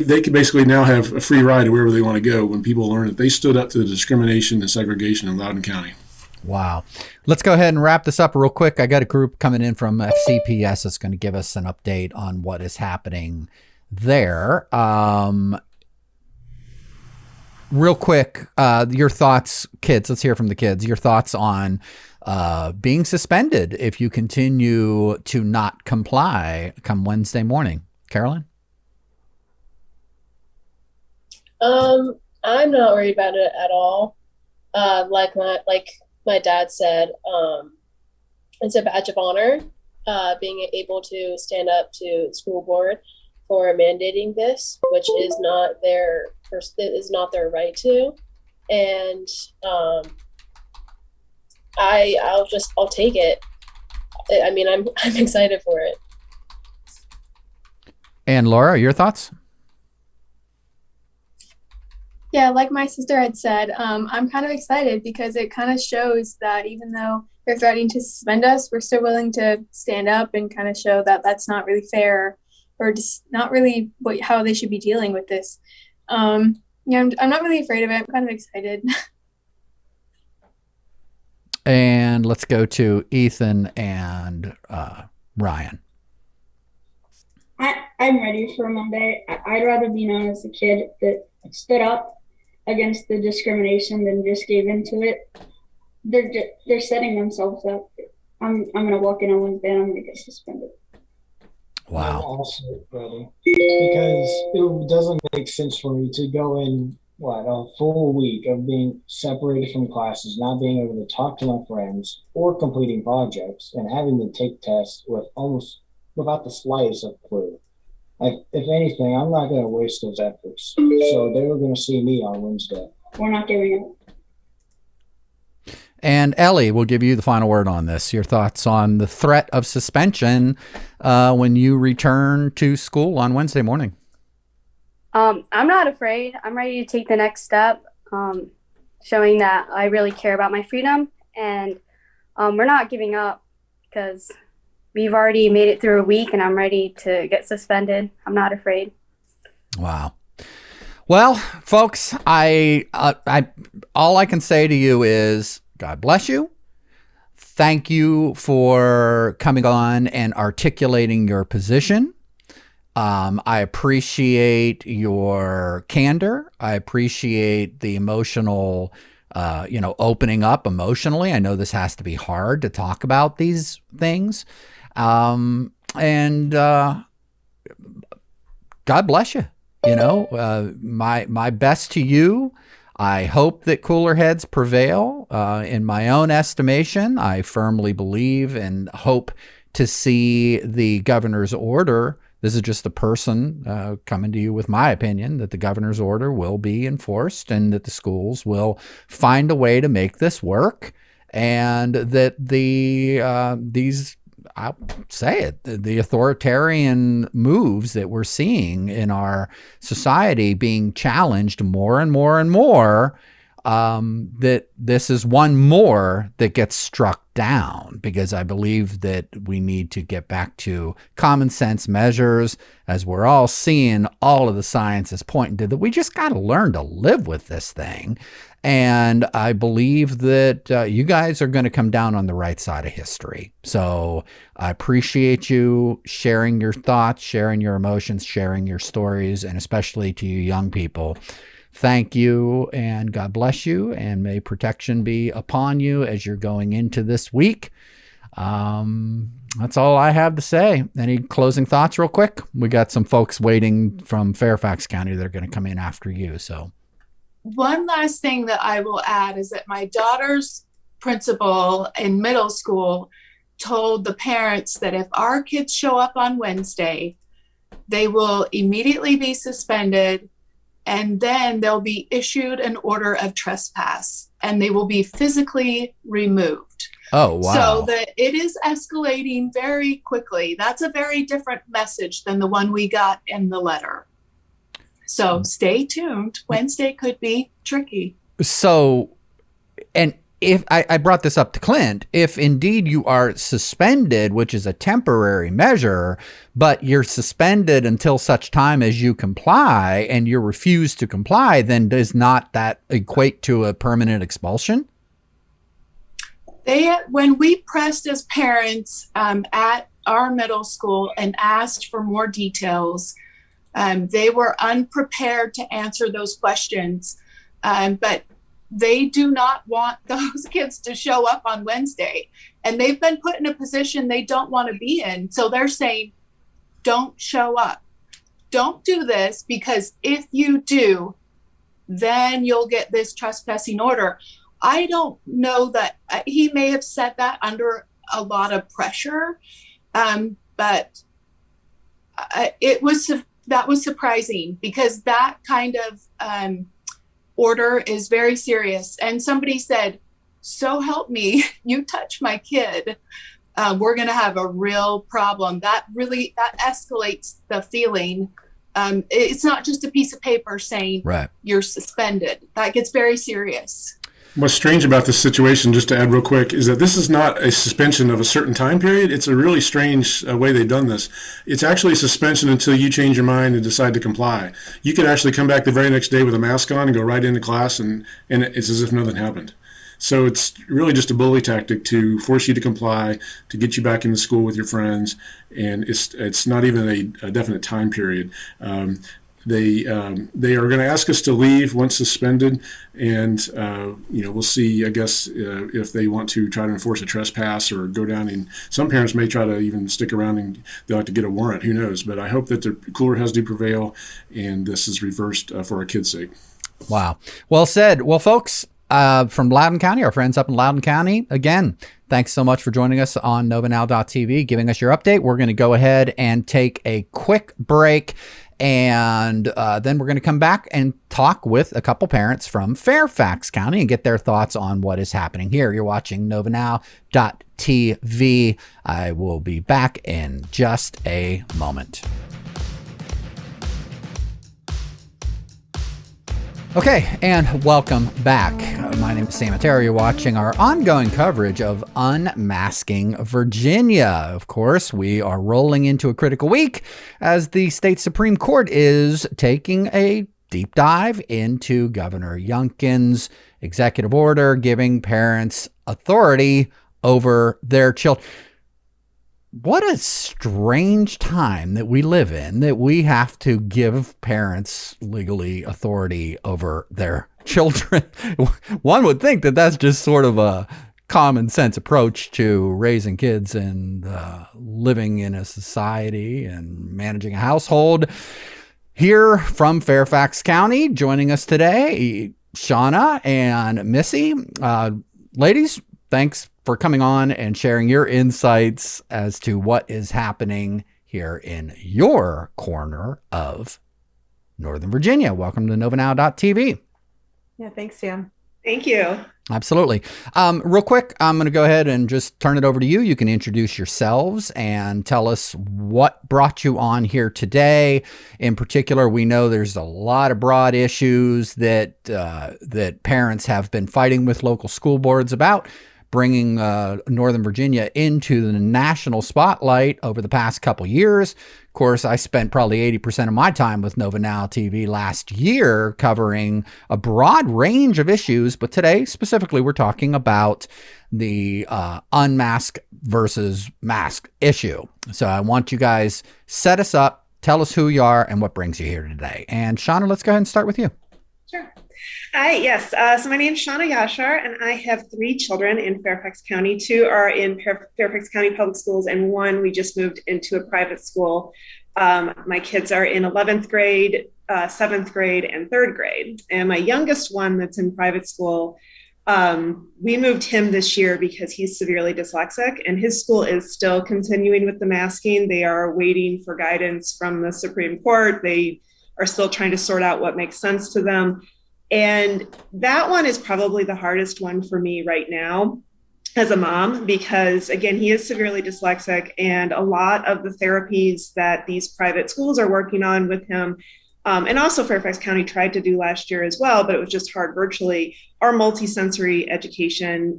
S3: they can basically now have a free ride to wherever they want to go when people learn that they stood up to the discrimination and segregation in Loudoun County.
S2: Wow. Let's go ahead and wrap this up real quick. I got a group coming in from FCPS that's going to give us an update on what is happening there. Real quick, your thoughts, kids, let's hear from the kids, your thoughts on being suspended if you continue to not comply come Wednesday morning. Carolyn?
S4: I'm not worried about it at all. Like my dad said, it's a badge of honor, being able to stand up to the school board for mandating this, which is not their right to, and I'll take it. I mean, I'm excited for it.
S2: And Laura, your thoughts?
S5: Yeah, like my sister had said, I'm kind of excited because it kind of shows that even though they're threatening to suspend us, we're still willing to stand up and kind of show that that's not really fair, or just not really how they should be dealing with this. I'm not really afraid of it. I'm kind of excited.
S2: And let's go to Ethan and Ryan.
S6: I'm ready for Monday. I'd rather be known as a kid that stood up against the discrimination than just gave into it. They're setting themselves up. I'm gonna walk in on Wednesday and I'm gonna get suspended.
S2: Wow.
S7: I'm also ready because it doesn't make sense for me to go in a full week of being separated from classes, not being able to talk to my friends or completing projects, and having to take tests without the slightest of clue. If anything, I'm not going to waste those efforts. So they were going to see me on Wednesday.
S6: We're not giving up.
S2: And Ellie, we'll give you the final word on this. Your thoughts on the threat of suspension when you return to school on Wednesday morning.
S8: I'm not afraid. I'm ready to take the next step, showing that I really care about my freedom. And we're not giving up because we've already made it through a week and I'm ready to get suspended. I'm not afraid.
S2: Wow. Well, folks, I all I can say to you is God bless you. Thank you for coming on and articulating your position. I appreciate your candor. I appreciate the emotional, opening up emotionally. I know this has to be hard to talk about these things. And God bless you. My best to you. I hope that cooler heads prevail. In my own estimation, I firmly believe and hope to see the governor's order. This is just a person coming to you with my opinion that the governor's order will be enforced and that the schools will find a way to make this work, and that I'll say it, the authoritarian moves that we're seeing in our society being challenged more and more and more, that this is one more that gets struck down, because I believe that we need to get back to common sense measures, as we're all seeing all of the science is pointing to, that we just got to learn to live with this thing. And I believe that you guys are going to come down on the right side of history. So I appreciate you sharing your thoughts, sharing your emotions, sharing your stories, and especially to you young people. Thank you, and God bless you, and may protection be upon you as you're going into this week. That's all I have to say. Any closing thoughts real quick? We got some folks waiting from Fairfax County that are going to come in after you. So
S9: one last thing that I will add is that my daughter's principal in middle school told the parents that if our kids show up on Wednesday, they will immediately be suspended, and then they'll be issued an order of trespass, and they will be physically removed.
S2: Oh, wow.
S9: So that it is escalating very quickly. That's a very different message than the one we got in the letter. So stay tuned. Wednesday could be tricky.
S2: So, and if I brought this up to Clint, if indeed you are suspended, which is a temporary measure, but you're suspended until such time as you comply, and you refuse to comply, then does not that equate to a permanent expulsion?
S9: When we pressed as parents at our middle school and asked for more details, they were unprepared to answer those questions. But they do not want those kids to show up on Wednesday, and they've been put in a position they don't want to be in. So they're saying, don't show up. Don't do this, because if you do, then you'll get this trespassing order. I don't know that he may have said that under a lot of pressure, but that was surprising, because that kind of order is very serious. And somebody said, so help me, you touch my kid, we're going to have a real problem. That escalates the feeling. It's not just a piece of paper saying you're suspended. That gets very serious.
S3: What's strange about this situation, just to add real quick, is that this is not a suspension of a certain time period. It's a really strange way they've done this. It's actually a suspension until you change your mind and decide to comply. You could actually come back the very next day with a mask on and go right into class, and it's as if nothing happened. So it's really just a bully tactic to force you to comply, to get you back into school with your friends, and it's not even a definite time period. They are going to ask us to leave once suspended, and we'll see, I guess, if they want to try to enforce a trespass or go down. And some parents may try to even stick around, and they'll have to get a warrant. Who knows? But I hope that the cooler heads do prevail, and this is reversed for our kids' sake.
S2: Wow. Well said. Well, folks, from Loudoun County, our friends up in Loudoun County, again, thanks so much for joining us on novanow.tv, giving us your update. We're going to go ahead and take a quick break. And then we're going to come back and talk with a couple parents from Fairfax County and get their thoughts on what is happening here. You're watching novanow.tv. I will be back in just a moment. Okay, and welcome back. My name is Sam Ettaro. You're watching our ongoing coverage of Unmasking Virginia. Of course, we are rolling into a critical week as the state Supreme Court is taking a deep dive into Governor Youngkin's executive order giving parents authority over their children. what a strange time that we live in, that we have to give parents legally authority over their children. One would think that that's just sort of a common sense approach to raising kids and living in a society and managing a household. Here from Fairfax County, joining us today, Shauna and Missy. Ladies, thanks for coming on and sharing your insights as to what is happening here in your corner of Northern Virginia. Welcome to NovaNow.tv.
S10: Yeah, thanks, Sam.
S11: Thank you.
S2: Absolutely. Real quick, I'm going to go ahead and just turn it over to you. You can introduce yourselves and tell us what brought you on here today. In particular, we know there's a lot of broad issues that that parents have been fighting with local school boards about, bringing Northern Virginia into the national spotlight over the past couple years. Of course, I spent probably 80% of my time with Nova Now TV last year covering a broad range of issues, but today specifically we're talking about the unmask versus mask issue. So I want you guys set us up, tell us who you are and what brings you here today. And Shauna, let's go ahead and start with you.
S11: Sure. Hi, yes. So my name is Shauna Yashar, and I have 3 children in Fairfax County. 2 are in Fairfax County Public Schools, and 1 we just moved into a private school. My kids are in 11th grade, 7th grade, and 3rd grade. And my youngest one that's in private school, we moved him this year because he's severely dyslexic, and his school is still continuing with the masking. They are waiting for guidance from the Supreme Court. They are still trying to sort out what makes sense to them. And that one is probably the hardest one for me right now as a mom, because again, he is severely dyslexic, and a lot of the therapies that these private schools are working on with him, and also Fairfax County tried to do last year as well, but it was just hard virtually, are multisensory education,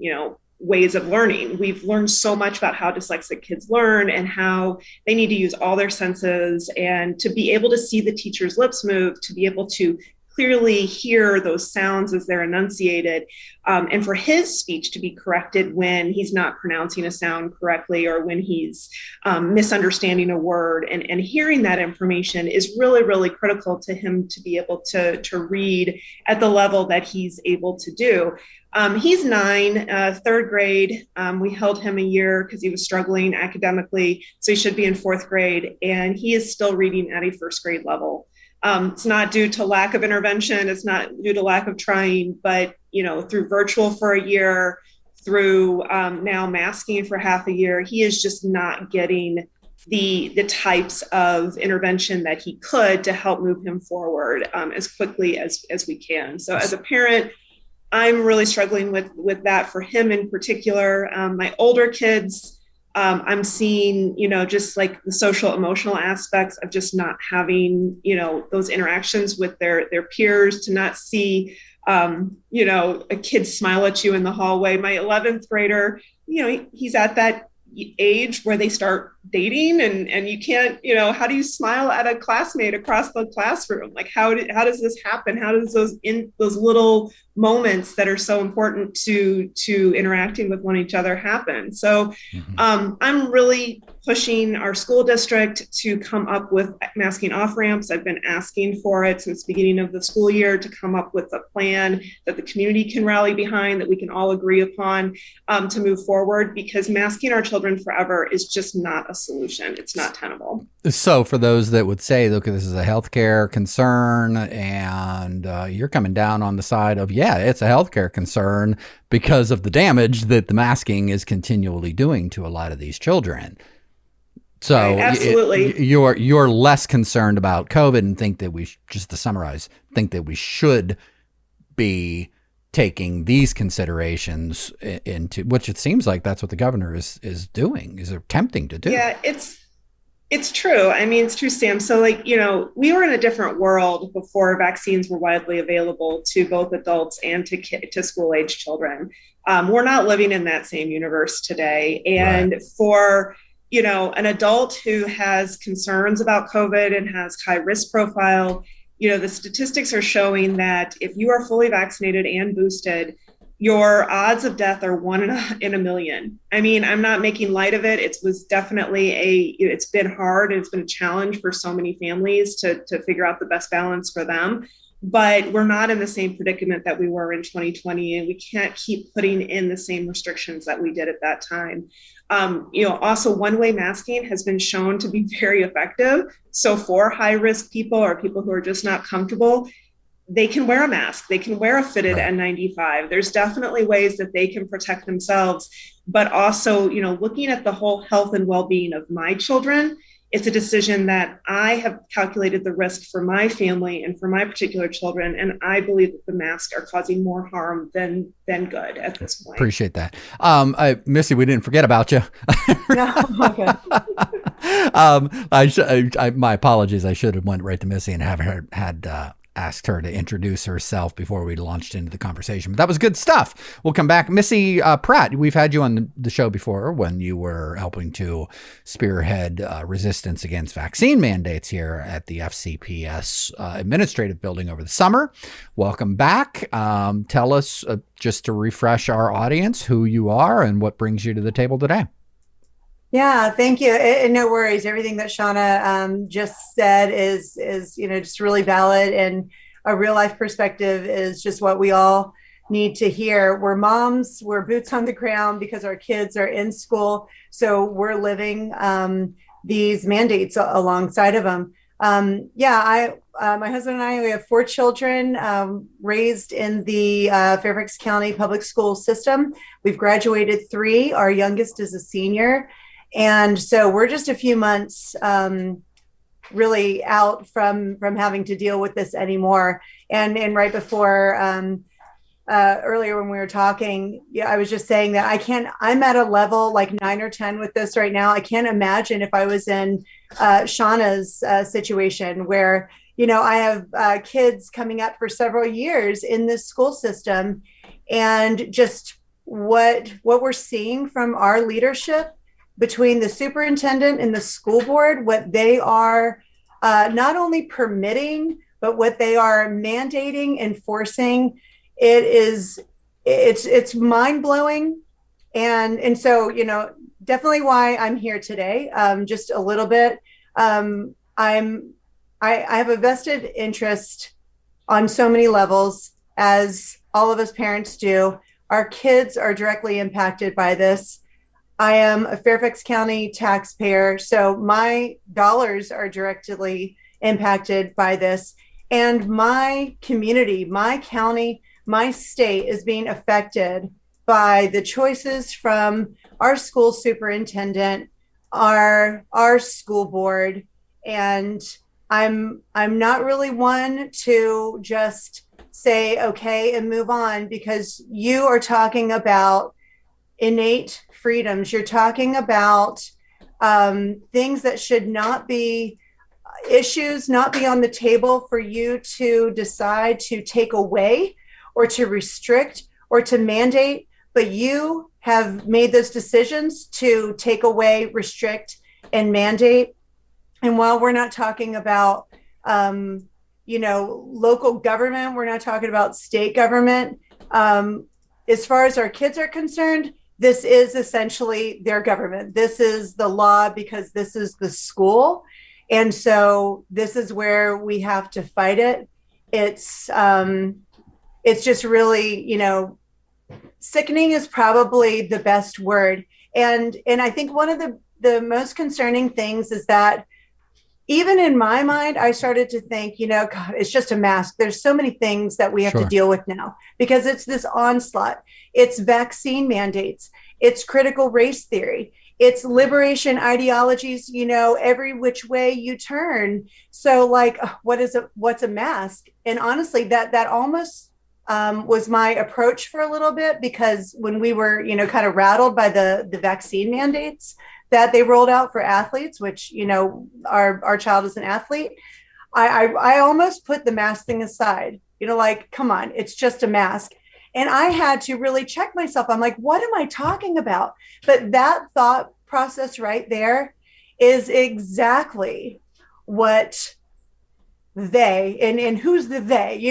S11: ways of learning. We've learned so much about how dyslexic kids learn and how they need to use all their senses, and to be able to see the teacher's lips move, to be able to clearly hear those sounds as they're enunciated, and for his speech to be corrected when he's not pronouncing a sound correctly or when he's misunderstanding a word, and hearing that information is really, really critical to him to be able to read at the level that he's able to do. He's 9, 3rd grade. We held him a year because he was struggling academically, so he should be in 4th grade, and he is still reading at a 1st grade level. It's not due to lack of intervention. It's not due to lack of trying, but, through virtual for a year, through now masking for half a year, he is just not getting the types of intervention that he could to help move him forward as quickly as we can. So as a parent, I'm really struggling with that for him in particular. My older kids, I'm seeing, just like the social emotional aspects of just not having, those interactions with their peers, to not see, a kid smile at you in the hallway. My 11th grader, he's at that age where they start dating, and you can't, how do you smile at a classmate across the classroom? Like, how does this happen? How does those little moments that are so important to interacting with one another happen? So I'm really pushing our school district to come up with masking off ramps. I've been asking for it since the beginning of the school year, to come up with a plan that the community can rally behind, that we can all agree upon, to move forward, because masking our children forever is just not a solution. It's not tenable.
S2: So for those that would say, look, this is a healthcare concern, and you're coming down on the side of, yeah, it's a healthcare concern because of the damage that the masking is continually doing to a lot of these children. So
S11: right, absolutely,
S2: you're less concerned about COVID, and think that just to summarize, think that we should be taking these considerations into, which it seems like that's what the governor is doing, is attempting to do.
S11: Yeah, it's true. I mean, it's true, Sam. So we were in a different world before vaccines were widely available to both adults and to school age children. We're not living in that same universe today. And right. For an adult who has concerns about COVID and has high risk profile, the statistics are showing that if you are fully vaccinated and boosted, your odds of death are one in a million. I mean, I'm not making light of it. It was definitely it's been hard, and it's been a challenge for so many families to figure out the best balance for them. But we're not in the same predicament that we were in 2020, and we can't keep putting in the same restrictions that we did at that time. Also, one-way masking has been shown to be very effective. So for high-risk people or people who are just not comfortable, they can wear a mask. They can wear a fitted N95. There's definitely ways that they can protect themselves, but also, looking at the whole health and well-being of my children, it's a decision that I have calculated the risk for my family and for my particular children. And I believe that the masks are causing more harm than good at this point.
S2: Appreciate that. Missy, we didn't forget about you.
S10: No, okay.
S2: My apologies. I should have went right to Missy and have her asked her to introduce herself before we launched into the conversation. But that was good stuff. We'll come back. Missy Pratt, we've had you on the show before when you were helping to spearhead resistance against vaccine mandates here at the FCPS administrative building over the summer. Welcome back. Tell us, just to refresh our audience, who you are and what brings you to the table today.
S10: Yeah, thank you. And no worries. Everything that Shauna just said is just really valid, and a real life perspective is just what we all need to hear. We're moms, we're boots on the ground because our kids are in school. So we're living these mandates alongside of them. My husband and I, we have 4 children raised in the Fairfax County public school system. We've graduated 3. Our youngest is a senior. And so we're just a few months really out from having to deal with this anymore. And right before earlier when we were talking, I was just saying that I'm at a level like 9 or 10 with this right now. I can't imagine if I was in Shauna's situation where, I have kids coming up for several years in this school system, and just what we're seeing from our leadership between the superintendent and the school board, what they are not only permitting, but what they are mandating, enforcing, it's mind-blowing. And so, definitely why I'm here today, just a little bit. I have a vested interest on so many levels, as all of us parents do. Our kids are directly impacted by this. I am a Fairfax County taxpayer, so my dollars are directly impacted by this. And my community, my county, my state is being affected by the choices from our school superintendent, our school board. And I'm not really one to just say, okay, and move on, because you are talking about innate freedoms. You're talking about things that should not be issues, not be on the table for you to decide to take away or to restrict or to mandate, but you have made those decisions to take away, restrict, and mandate. And while we're not talking about local government, we're not talking about state government, as far as our kids are concerned, this is essentially their government. This is the law because this is the school. And so this is where we have to fight it. It's just really, sickening is probably the best word. And I think one of the most concerning things is that even in my mind, I started to think, God, it's just a mask. There's so many things that we have to deal with now because it's this onslaught. It's vaccine mandates. It's critical race theory. It's liberation ideologies, every which way you turn. So what's a mask? And honestly, that almost was my approach for a little bit, because when we were, kind of rattled by the vaccine mandates that they rolled out for athletes, which, our child is an athlete, I almost put the mask thing aside, come on, it's just a mask. And I had to really check myself. I'm like, what am I talking about? But that thought process right there is exactly what they, and who's the they,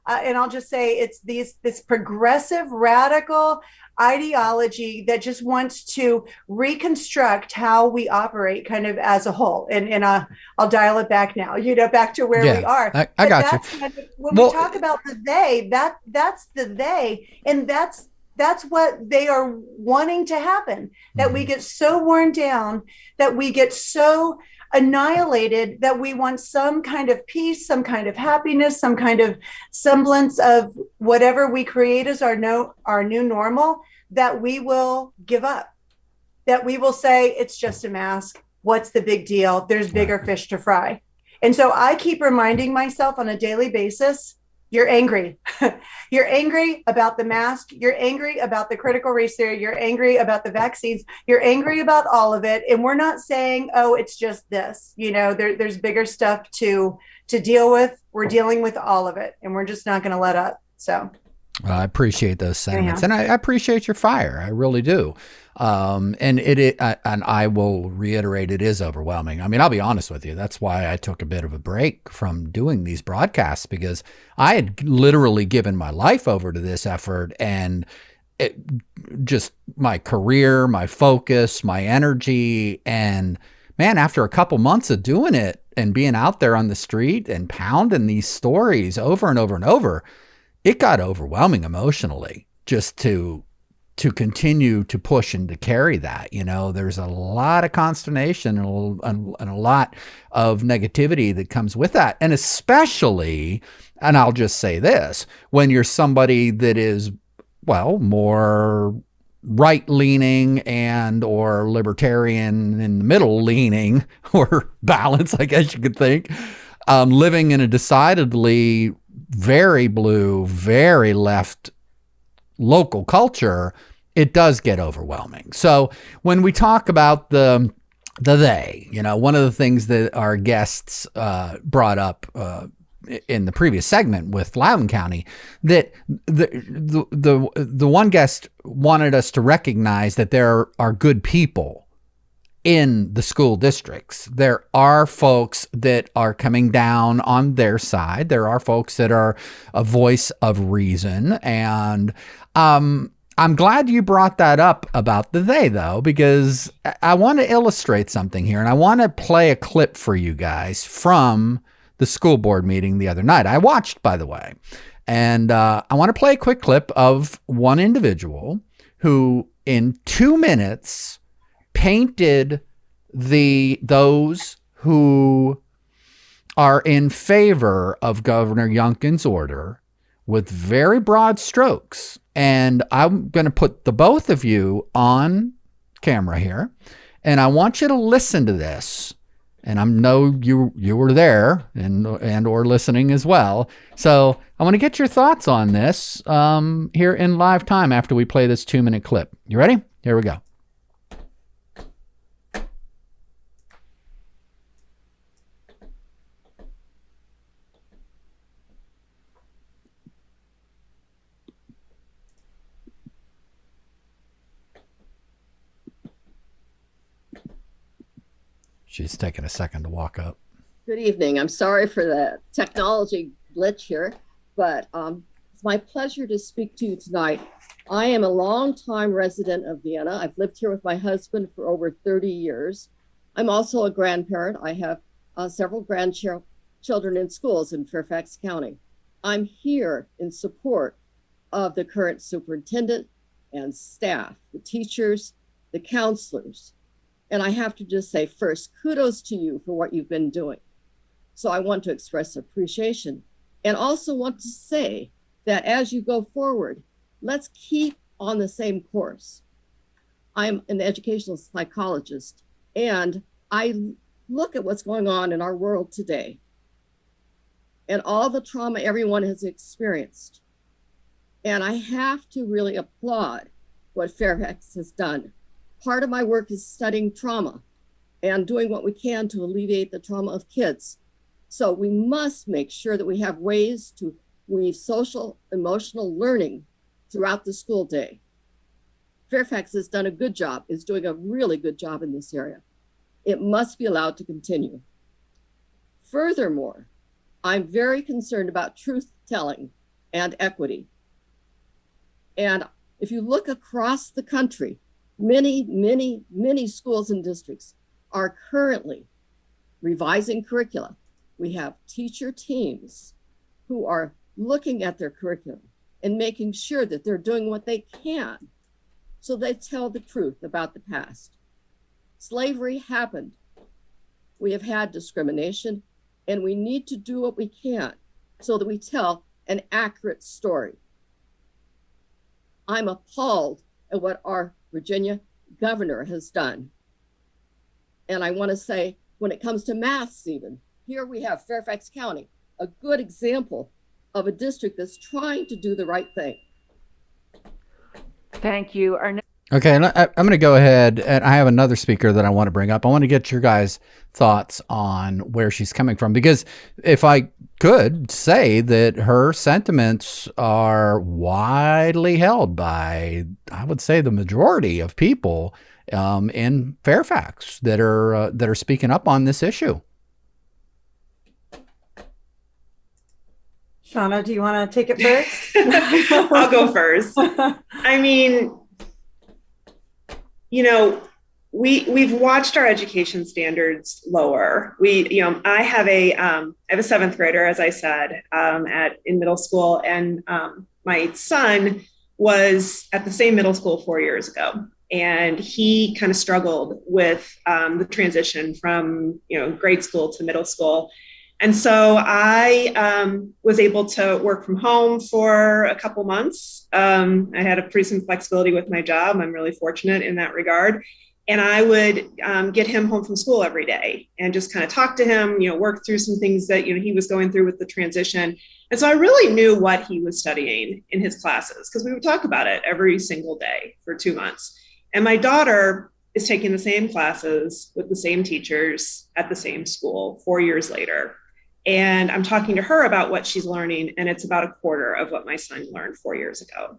S10: and I'll just say it's this progressive radical ideology that just wants to reconstruct how we operate kind of as a whole. And I'll dial it back now, back to where we are.
S2: I got you.
S10: Kind of, when we talk about the they, that's the they, and that's what they are wanting to happen, that we get so worn down, that we get so annihilated, that we want some kind of peace, some kind of happiness, some kind of semblance of whatever we create as our new normal, that we will give up, that we will say, it's just a mask. What's the big deal? There's bigger fish to fry. And so I keep reminding myself on a daily basis, you're angry. You're angry about the mask. You're angry about the critical race theory. You're angry about the vaccines. You're angry about all of it. And we're not saying, oh, it's just this. There's bigger stuff to deal with. We're dealing with all of it, and we're just not going to let up. So
S2: I appreciate those sentiments, and I appreciate your fire. I really do. And and I will reiterate, it is overwhelming. I mean, I'll be honest with you. That's why I took a bit of a break from doing these broadcasts, because I had literally given my life over to this effort, and just my career, my focus, my energy. And man, after a couple months of doing it and being out there on the street and pounding these stories over and over and over, it got overwhelming emotionally just to continue to push and to carry that. There's a lot of consternation and a lot of negativity that comes with that. And especially, and I'll just say this, when you're somebody that is, well, more right-leaning and or libertarian in the middle leaning, or balance, I guess you could think, living in a decidedly very blue, very left local culture, it does get overwhelming. So when we talk about the they, one of the things that our guests brought up in the previous segment with Loudoun County, that the one guest wanted us to recognize that there are good people in the school districts. There are folks that are coming down on their side. There are folks that are a voice of reason. And I'm glad you brought that up about the they, though, because I want to illustrate something here. And I want to play a clip for you guys from the school board meeting the other night. I watched, by the way. And I want to play a quick clip of one individual who, in 2 minutes, painted those who are in favor of Governor Youngkin's order with very broad strokes. And I'm going to put the both of you on camera here, and I want you to listen to this. And I know you were there and or listening as well. So I want to get your thoughts on this here in live time after we play this 2-minute clip. You ready? Here we go. She's taking a second to walk up.
S12: Good evening. I'm sorry for the technology glitch here, but it's my pleasure to speak to you tonight. I am a longtime resident of Vienna. I've lived here with my husband for over 30 years. I'm also a grandparent. I have several grandchildren in schools in Fairfax County. I'm here in support of the current superintendent and staff, the teachers, the counselors. And I have to just say first, kudos to you for what you've been doing. So I want to express appreciation, and also want to say that as you go forward, let's keep on the same course. I'm an educational psychologist, and I look at what's going on in our world today and all the trauma everyone has experienced. And I have to really applaud what Fairfax has done. Part of my work is studying trauma and doing what we can to alleviate the trauma of kids. So we must make sure that we have ways to weave social, emotional learning throughout the school day. Fairfax has done a good job, is doing a really good job in this area. It must be allowed to continue. Furthermore, I'm very concerned about truth telling and equity. And if you look across the country, many schools and districts are currently revising curricula. We have teacher teams who are looking at their curriculum and making sure that they're doing what they can so they tell the truth about the past. Slavery happened. We have had discrimination, and we need to do what we can so that we tell an accurate story. I'm appalled at what our Virginia governor has done. And I want to say, when it comes to masks even, here we have Fairfax County, a good example of a district that's trying to do the right thing.
S13: Thank you.
S2: Okay, and I'm going to go ahead, and I have another speaker that I want to bring up. I want to get your guys' thoughts on where she's coming from, because if I could say that her sentiments are widely held by, I would say, the majority of people in Fairfax that are speaking up on this issue.
S10: Shauna, do you want to take it first?
S11: I'll go first. I mean, we've watched our education standards lower. I have a seventh grader, as I said, in middle school, and my son was at the same middle school 4 years ago, and he kind of struggled with the transition from grade school to middle school. And so I was able to work from home for a couple months. I had a pretty some flexibility with my job. I'm really fortunate in that regard. And I would get him home from school every day and just kind of talk to him, work through some things that he was going through with the transition. And so I really knew what he was studying in his classes, because we would talk about it every single day for 2 months. And my daughter is taking the same classes with the same teachers at the same school 4 years later. And I'm talking to her about what she's learning, and it's about a quarter of what my son learned 4 years ago.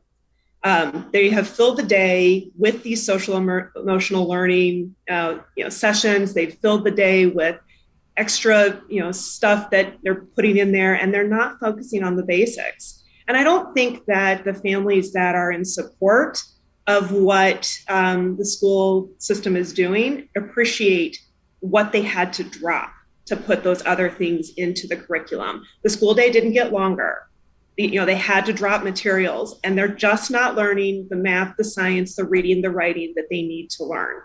S11: They have filled the day with these social emotional learning sessions. They've filled the day with extra stuff that they're putting in there, and they're not focusing on the basics. And I don't think that the families that are in support of what the school system is doing appreciate what they had to drop to put those other things into the curriculum. The school day didn't get longer. They had to drop materials, and they're just not learning the math, the science, the reading, the writing that they need to learn.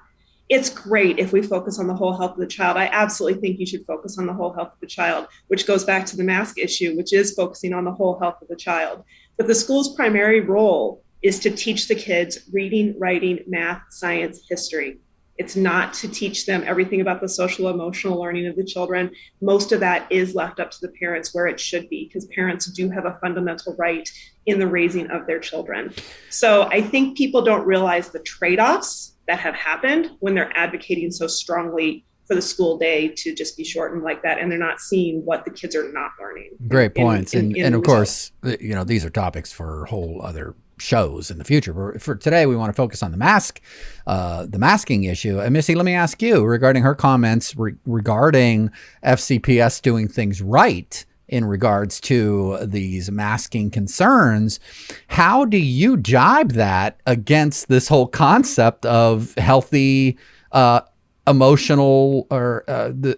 S11: It's great if we focus on the whole health of the child. I absolutely think you should focus on the whole health of the child, which goes back to the mask issue, which is focusing on the whole health of the child. But the school's primary role is to teach the kids reading, writing, math, science, history. It's not to teach them everything about the social emotional learning of the children. Most of that is left up to the parents, where it should be, because parents do have a fundamental right in the raising of their children. So I think people don't realize the trade-offs that have happened when they're advocating so strongly for the school day to just be shortened like that, and they're not seeing what the kids are not learning.
S2: Great points. And of course, these are topics for whole other shows in the future. For today, we want to focus on the masking issue. And Missy, let me ask you regarding her comments regarding FCPS doing things right in regards to these masking concerns. How do you jibe that against this whole concept of healthy emotional or the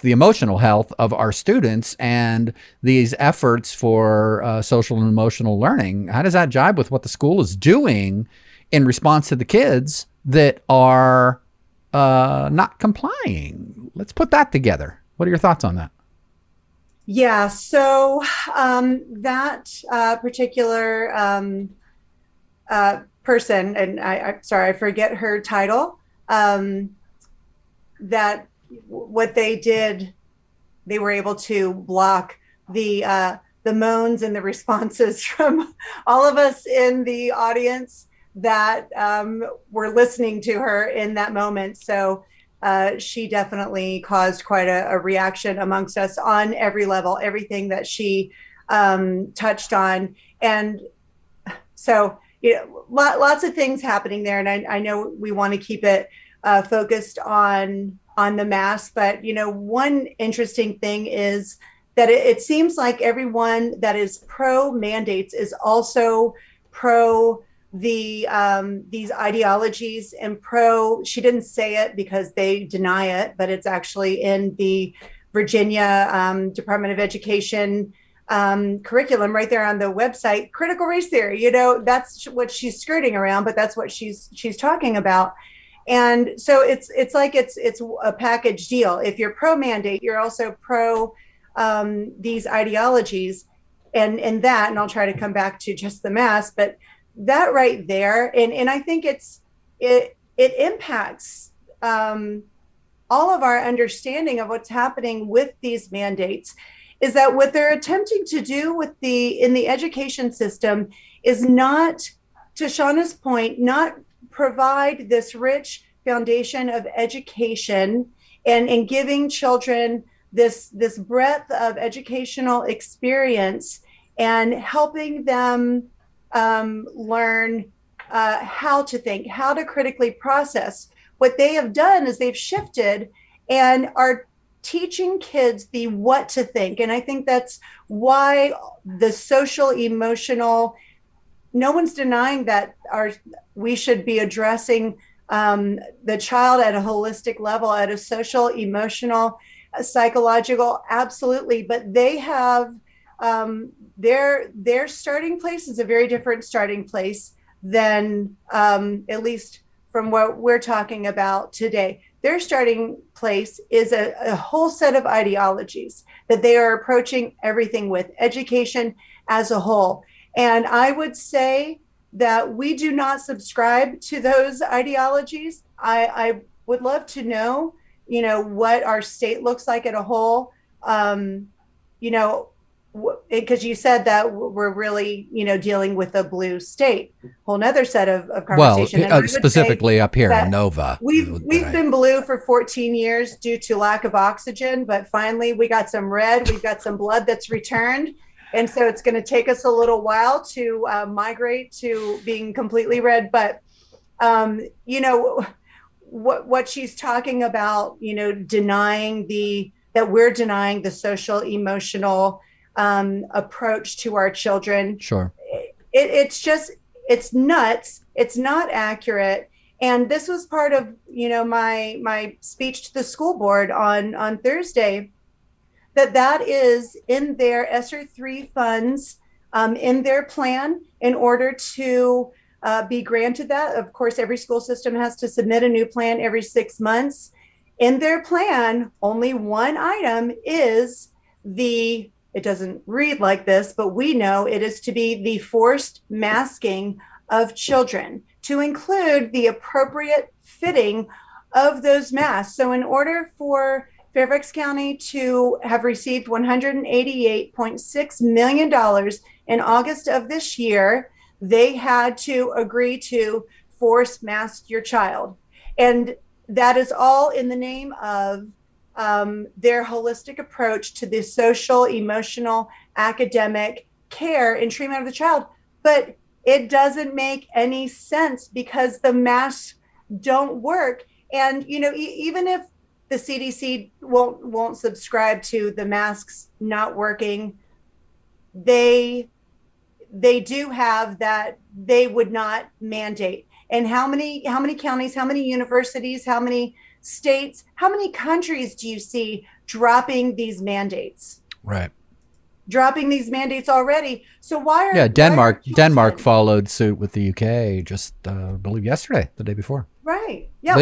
S2: emotional health of our students and these efforts for social and emotional learning? How does that jibe with what the school is doing in response to the kids that are not complying? Let's put that together. What are your thoughts on that?
S10: Yeah, so that particular person, and I'm sorry, I forget her title, that what they did, they were able to block the moans and the responses from all of us in the audience that were listening to her in that moment. So she definitely caused quite a reaction amongst us on every level, everything that she touched on. And so, lots of things happening there. And I know we want to keep it focused on the mask. But, one interesting thing is that it seems like everyone that is pro mandates is also pro these ideologies and pro, she didn't say it because they deny it, but it's actually in the Virginia Department of Education curriculum right there on the website, critical race theory. That's what she's skirting around, but that's what she's talking about. And so it's like it's a package deal. If you're pro mandate, you're also pro these ideologies and that, and I'll try to come back to just the mask, but that right there, and I think it impacts all of our understanding of what's happening with these mandates, is that what they're attempting to do in the education system is not, to Shauna's point, not provide this rich foundation of education and giving children this breadth of educational experience and helping them learn how to think, how to critically process. What they have done is they've shifted and are teaching kids the what to think. And I think that's why the social emotional, no one's denying that we should be addressing the child at a holistic level, at a social, emotional, psychological, absolutely. But they have their starting place is a very different starting place than at least from what we're talking about today. Their starting place is a whole set of ideologies that they are approaching everything with, education as a whole. And I would say that we do not subscribe to those ideologies. I would love to know, what our state looks like at a whole. Because you said that we're really, dealing with a blue state, whole nother set of conversation.
S2: Well, specifically up here in Nova.
S10: We've been blue for 14 years due to lack of oxygen, but finally we got some red, we've got some blood that's returned. And so it's going to take us a little while to migrate to being completely red. But, what she's talking about, denying that we're denying the social, emotional approach to our children.
S2: Sure.
S10: It's nuts. It's not accurate. And this was part of, my speech to the school board on Thursday, that is in their ESSER 3 funds, in their plan in order to be granted that. Of course, every school system has to submit a new plan every 6 months. In their plan, only one item is it doesn't read like this, but we know it is to be the forced masking of children, to include the appropriate fitting of those masks. So in order for Fairfax County to have received $188.6 million in August of this year, they had to agree to force mask your child. And that is all in the name of their holistic approach to the social, emotional, academic care and treatment of the child. But it doesn't make any sense because the masks don't work. And, even if the CDC won't subscribe to the masks not working, they do have that they would not mandate. And how many counties, how many universities, how many states, how many countries do you see dropping these mandates?
S2: Right.
S10: Dropping these mandates already. So why are
S2: Denmark followed suit with the UK just I believe yesterday, the day before.
S10: Right. Yeah.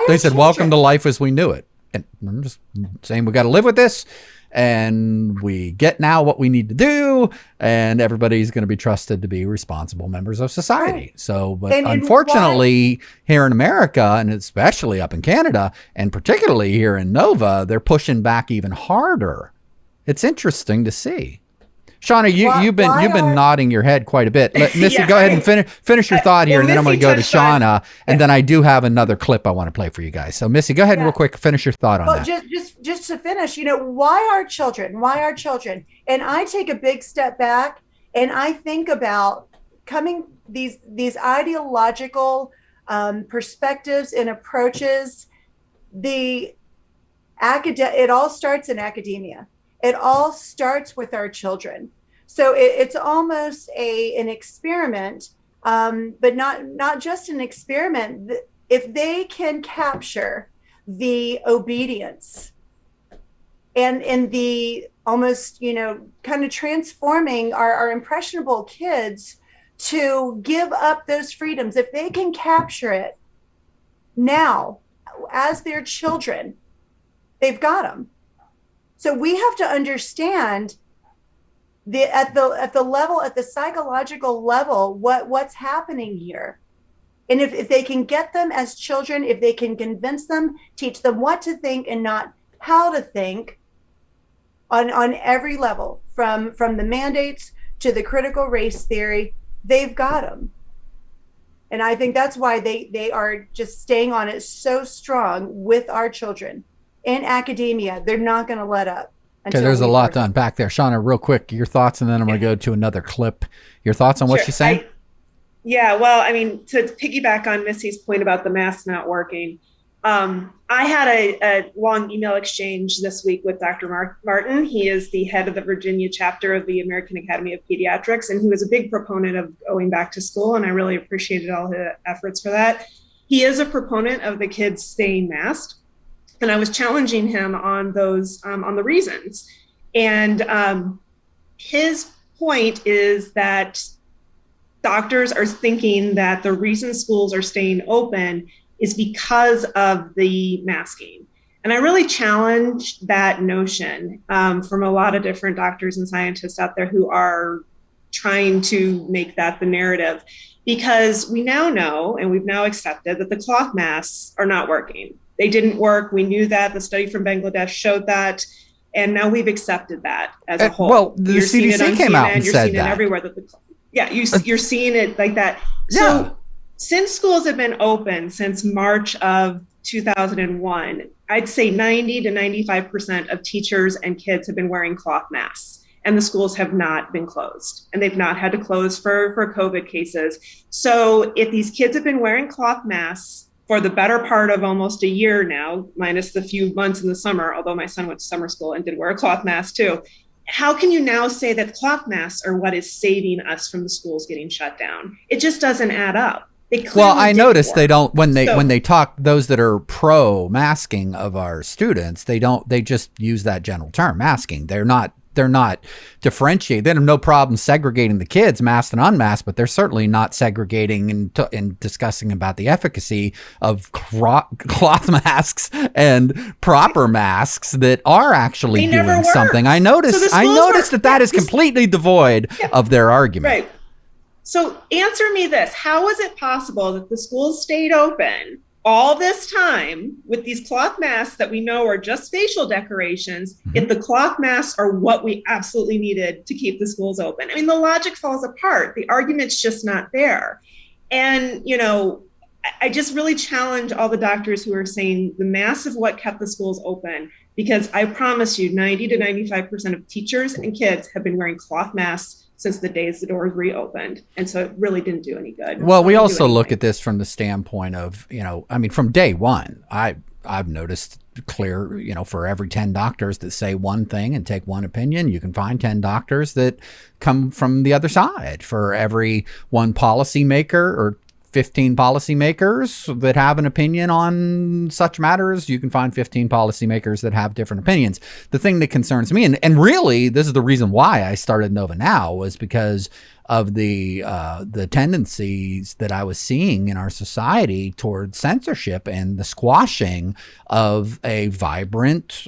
S2: They said, welcome to life as we knew it. And I'm just saying we got to live with this, and we get now what we need to do, and everybody's going to be trusted to be responsible members of society. Right. So, but unfortunately, here in America, and especially up in Canada, and particularly here in Nova, they're pushing back even harder. It's interesting to see. Shauna, you've been nodding your head quite a bit. Missy, go ahead and finish your thought here, and then I'm going to go to Shauna, and then I do have another clip I want to play for you guys. So, Missy, go ahead and real quick, finish your thought on that.
S10: Just to finish, why our children? Why our children? And I take a big step back, and I think about these ideological perspectives and approaches. It all starts in academia. It all starts with our children. So it's almost an experiment, but not just an experiment. If they can capture the obedience and the almost, kind of transforming our impressionable kids to give up those freedoms, if they can capture it now as their children, they've got them. So we have to understand at the psychological level, what's happening here. And if they can get them as children, if they can convince them, teach them what to think and not how to think on every level, from the mandates to the critical race theory, they've got them. And I think that's why they are just staying on it so strong with our children. In academia, they're not going to let up.
S2: Okay, there's a lot to unpack there. Shauna, real quick, your thoughts, and then I'm going to go to another clip. Your thoughts on what she's saying?
S11: To piggyback on Missy's point about the mask not working, I had a long email exchange this week with Dr. Martin. He is the head of the Virginia chapter of the American Academy of Pediatrics, and he was a big proponent of going back to school, and I really appreciated all his efforts for that. He is a proponent of the kids staying masked. And I was challenging him on those, on the reasons. And his point is that doctors are thinking that the reason schools are staying open is because of the masking. And I really challenge that notion from a lot of different doctors and scientists out there who are trying to make that the narrative, because we now know, and we've now accepted, that the cloth masks are not working. They didn't work. We knew that. The study from Bangladesh showed that. And now we've accepted that as a whole.
S2: Well, the CDC came out and said that.
S11: You're seeing it everywhere. You're seeing it like that. So since schools have been open since March of 2001, I'd say 90 to 95% of teachers and kids have been wearing cloth masks, and the schools have not been closed, and they've not had to close for COVID cases. So if these kids have been wearing cloth masks for the better part of almost a year now, minus the few months in the summer, although my son went to summer school and did wear a cloth mask too, how can you now say that cloth masks are what is saving us from the schools getting shut down? It just doesn't add up.
S2: Well, I noticed they don't, when they talk, those that are pro masking of our students, they just use that general term, masking. They're not differentiating. They have no problem segregating the kids, masked and unmasked, but they're certainly not segregating and discussing about the efficacy of cloth masks and proper masks that are actually doing something. I noticed that is completely devoid of their argument.
S11: Right. So answer me this. How is it possible that the schools stayed open all this time with these cloth masks that we know are just facial decorations, if the cloth masks are what we absolutely needed to keep the schools open? I mean, the logic falls apart. The argument's just not there. And, I just really challenge all the doctors who are saying the masks of what kept the schools open, because I promise you 90 to 95% of teachers and kids have been wearing cloth masks since the days the doors reopened. And so it really didn't do any good.
S2: Well, we also look at this from the standpoint of, from day one, I've noticed clear, for every 10 doctors that say one thing and take one opinion, you can find 10 doctors that come from the other side. For every one policymaker or 15 policymakers that have an opinion on such matters, you can find 15 policymakers that have different opinions. The thing that concerns me, and really this is the reason why I started Nova Now, was because of the tendencies that I was seeing in our society toward censorship and the squashing of a vibrant,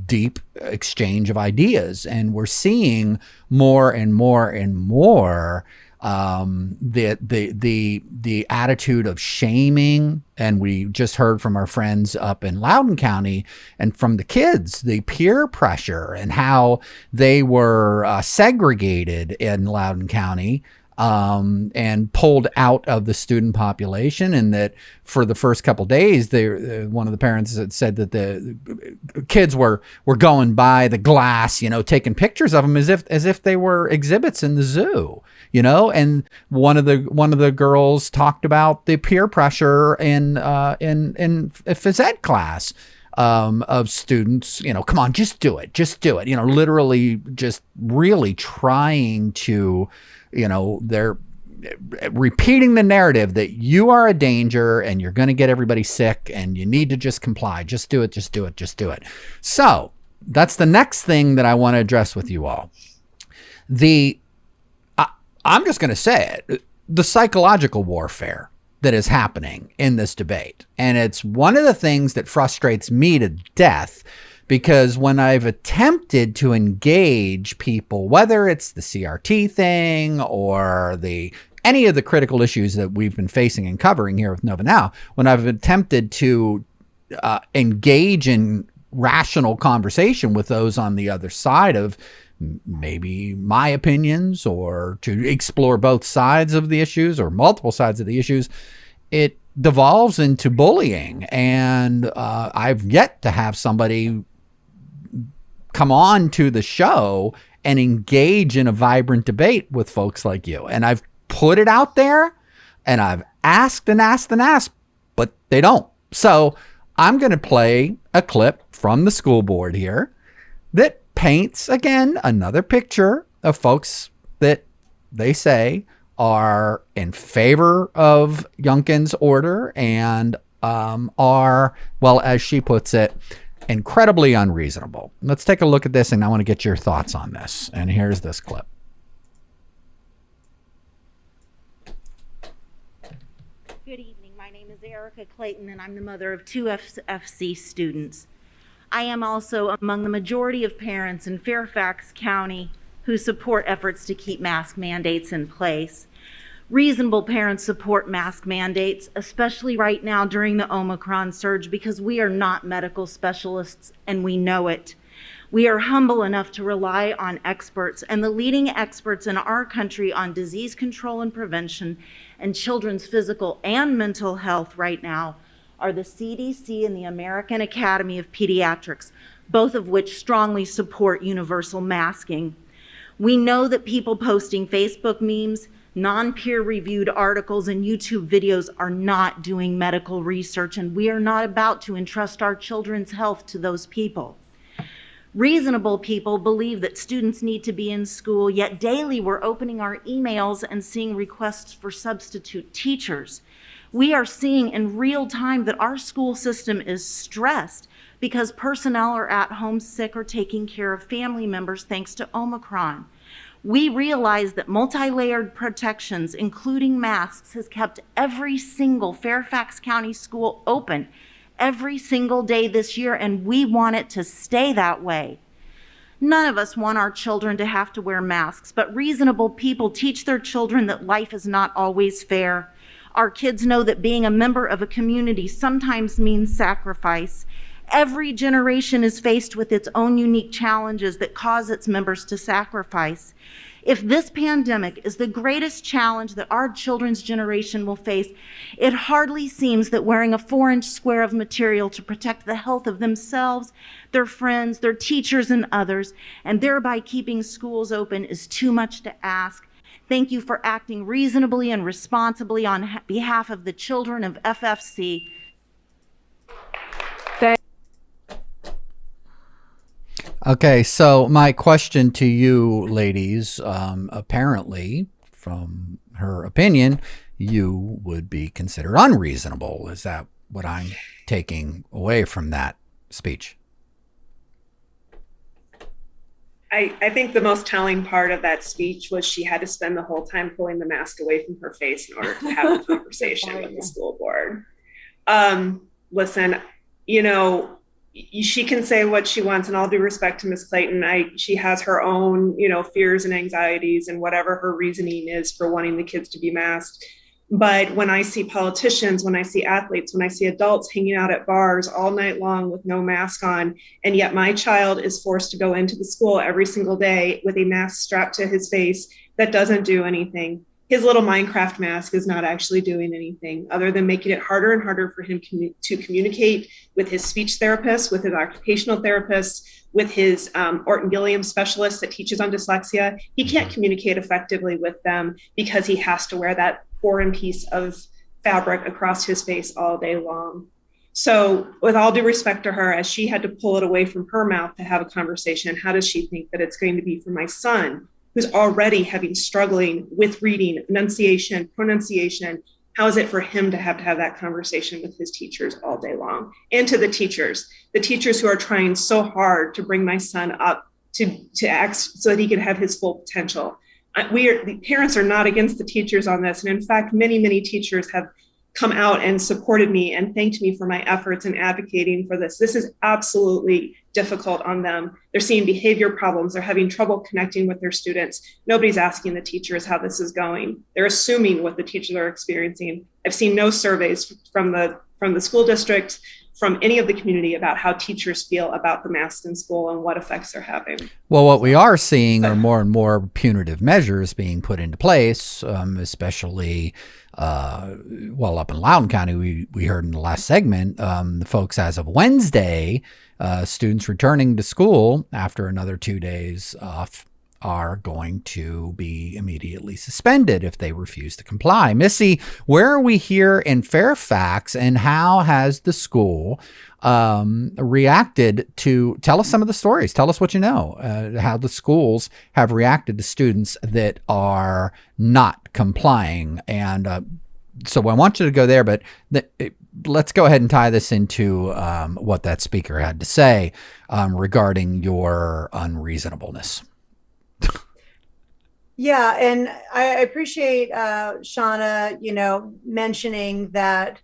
S2: deep exchange of ideas. And we're seeing more and more and more the attitude of shaming, and we just heard from our friends up in Loudoun County and from the kids, the peer pressure and how they were segregated in Loudoun County and pulled out of the student population, and that for the first couple of days, one of the parents had said that the kids were going by the glass, taking pictures of them as if they were exhibits in the zoo. And one of the girls talked about the peer pressure in phys ed class. of students, come on, just do it, literally just really trying to, they're repeating the narrative that you are a danger and you're going to get everybody sick and you need to just comply. Just do it, just do it, just do it. So that's the next thing that I want to address with you all. I'm just going to say it, the psychological warfare that is happening in this debate. And it's one of the things that frustrates me to death, because when I've attempted to engage people, whether it's the CRT thing or any of the critical issues that we've been facing and covering here with Nova Now, when I've attempted to engage in rational conversation with those on the other side of maybe my opinions, or to explore both sides of the issues or multiple sides of the issues, it devolves into bullying. And I've yet to have somebody come on to the show and engage in a vibrant debate with folks like you. And I've put it out there and I've asked and asked and asked, but they don't. So I'm going to play a clip from the school board here that paints, again, another picture of folks that they say are in favor of Youngkin's order and are, well, as she puts it, incredibly unreasonable. Let's take a look at this, and I want to get your thoughts on this. And here's this clip.
S13: Good evening. My name is Erica Clayton, and I'm the mother of two FC students. I am also among the majority of parents in Fairfax County who support efforts to keep mask mandates in place. Reasonable parents support mask mandates, especially right now during the Omicron surge, because we are not medical specialists and we know it. We are humble enough to rely on experts, and the leading experts in our country on disease control and prevention and children's physical and mental health right now are the CDC and the American Academy of Pediatrics, both of which strongly support universal masking. We know that people posting Facebook memes, non-peer-reviewed articles, and YouTube videos are not doing medical research, and we are not about to entrust our children's health to those people. Reasonable people believe that students need to be in school, yet daily we're opening our emails and seeing requests for substitute teachers. We are seeing in real time that our school system is stressed because personnel are at home sick or taking care of family members thanks to Omicron. We realize that multi-layered protections, including masks, has kept every single Fairfax County school open every single day this year, and we want it to stay that way. None of us want our children to have to wear masks, but reasonable people teach their children that life is not always fair. Our kids know that being a member of a community sometimes means sacrifice. Every generation is faced with its own unique challenges that cause its members to sacrifice. If this pandemic is the greatest challenge that our children's generation will face, it hardly seems that wearing a 4-inch square of material to protect the health of themselves, their friends, their teachers, and others, and thereby keeping schools open is too much to ask. Thank you for acting reasonably and responsibly on behalf of the children of FFC.
S2: Okay, so my question to you ladies, apparently from her opinion, you would be considered unreasonable. Is that what I'm taking away from that speech?
S11: I think the most telling part of that speech was she had to spend the whole time pulling the mask away from her face in order to have a conversation with the school board. Listen, she can say what she wants, and all due respect to Ms. Clayton, she has her own, fears and anxieties and whatever her reasoning is for wanting the kids to be masked. But when I see politicians, when I see athletes, when I see adults hanging out at bars all night long with no mask on, and yet my child is forced to go into the school every single day with a mask strapped to his face that doesn't do anything. His little Minecraft mask is not actually doing anything other than making it harder and harder for him to communicate with his speech therapist, with his occupational therapist, with his Orton Gilliam specialist that teaches on dyslexia. He can't communicate effectively with them because he has to wear that foreign piece of fabric across his face all day long. So with all due respect to her, as she had to pull it away from her mouth to have a conversation, how does she think that it's going to be for my son, who's already struggling with reading, enunciation, pronunciation? How is it for him to have that conversation with his teachers all day long? And to the teachers who are trying so hard to bring my son up to act so that he can have his full potential. The parents are not against the teachers on this. And in fact, many teachers have come out and supported me and thanked me for my efforts in advocating for this. This is absolutely difficult on them. They're seeing behavior problems. They're having trouble connecting with their students. Nobody's asking the teachers how this is going. They're assuming what the teachers are experiencing. I've seen no surveys from the school district, from any of the community about how teachers feel about the masks in school and what effects they're having.
S2: Well, what we are seeing are more and more punitive measures being put into place, especially up in Loudoun County. We heard in the last segment, the folks as of Wednesday, students returning to school after another 2 days off are going to be immediately suspended if they refuse to comply. Missy, where are we here in Fairfax, and how has the school reacted to, tell us some of the stories, tell us what you know, how the schools have reacted to students that are not complying. And so I want you to go there, but let's go ahead and tie this into what that speaker had to say regarding your unreasonableness.
S10: Yeah, and I appreciate Shauna, mentioning that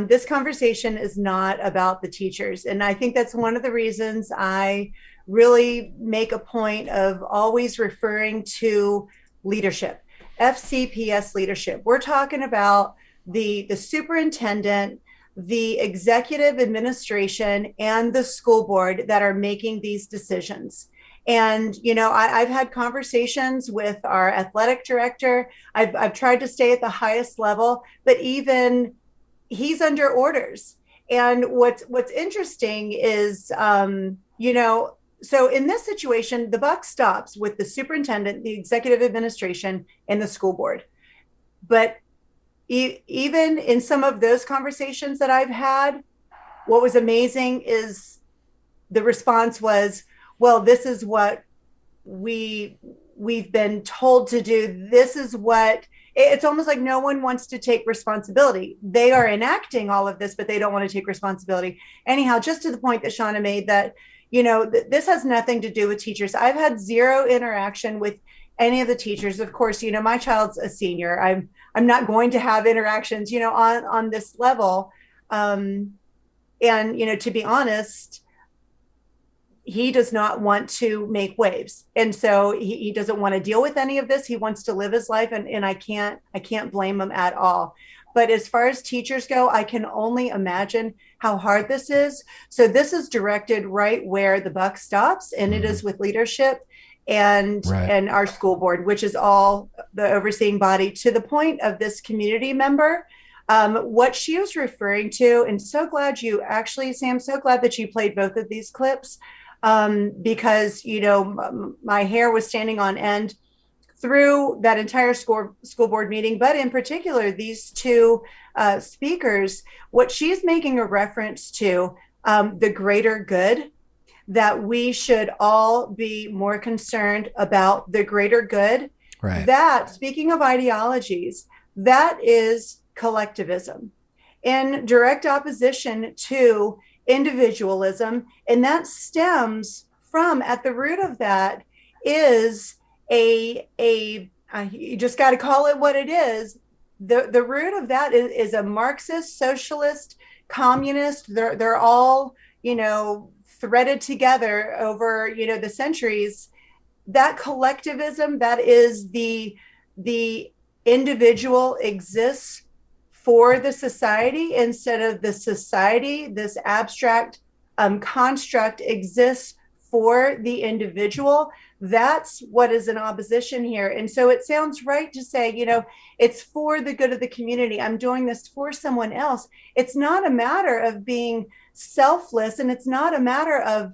S10: this conversation is not about the teachers. And I think that's one of the reasons I really make a point of always referring to leadership, FCPS leadership. We're talking about the superintendent, the executive administration, and the school board that are making these decisions. And, I've had conversations with our athletic director. I've tried to stay at the highest level, but even he's under orders. And what's interesting is, so in this situation, the buck stops with the superintendent, the executive administration, and the school board. But even in some of those conversations that I've had, what was amazing is the response was, well, this is what we've been told to do. This is what, it's almost like no one wants to take responsibility. They are enacting all of this, but they don't want to take responsibility. Anyhow, just to the point that Shauna made that, this has nothing to do with teachers. I've had zero interaction with any of the teachers. Of course, my child's a senior. I'm not going to have interactions, on this level. And, to be honest, he does not want to make waves. And so he doesn't want to deal with any of this. He wants to live his life, and I can't blame him at all. But as far as teachers go, I can only imagine how hard this is. So this is directed right where the buck stops, and it is with leadership and our school board, which is all the overseeing body, to the point of this community member. What she was referring to, and so glad you actually, Sam, so glad that you played both of these clips. Because, my hair was standing on end through that entire school board meeting, but in particular, these two speakers, what she's making a reference to, the greater good, that we should all be more concerned about the greater good. Right. That, speaking of ideologies, that is collectivism in direct opposition to individualism. And that stems from, at the root of that is you just got to call it what it is. The root of that is a Marxist, socialist, communist. They're all, threaded together over, the centuries. That collectivism, that is the individual exists for the society instead of the society. This abstract construct exists for the individual. That's what is in opposition here. And so it sounds right to say, it's for the good of the community. I'm doing this for someone else. It's not a matter of being selfless, and it's not a matter of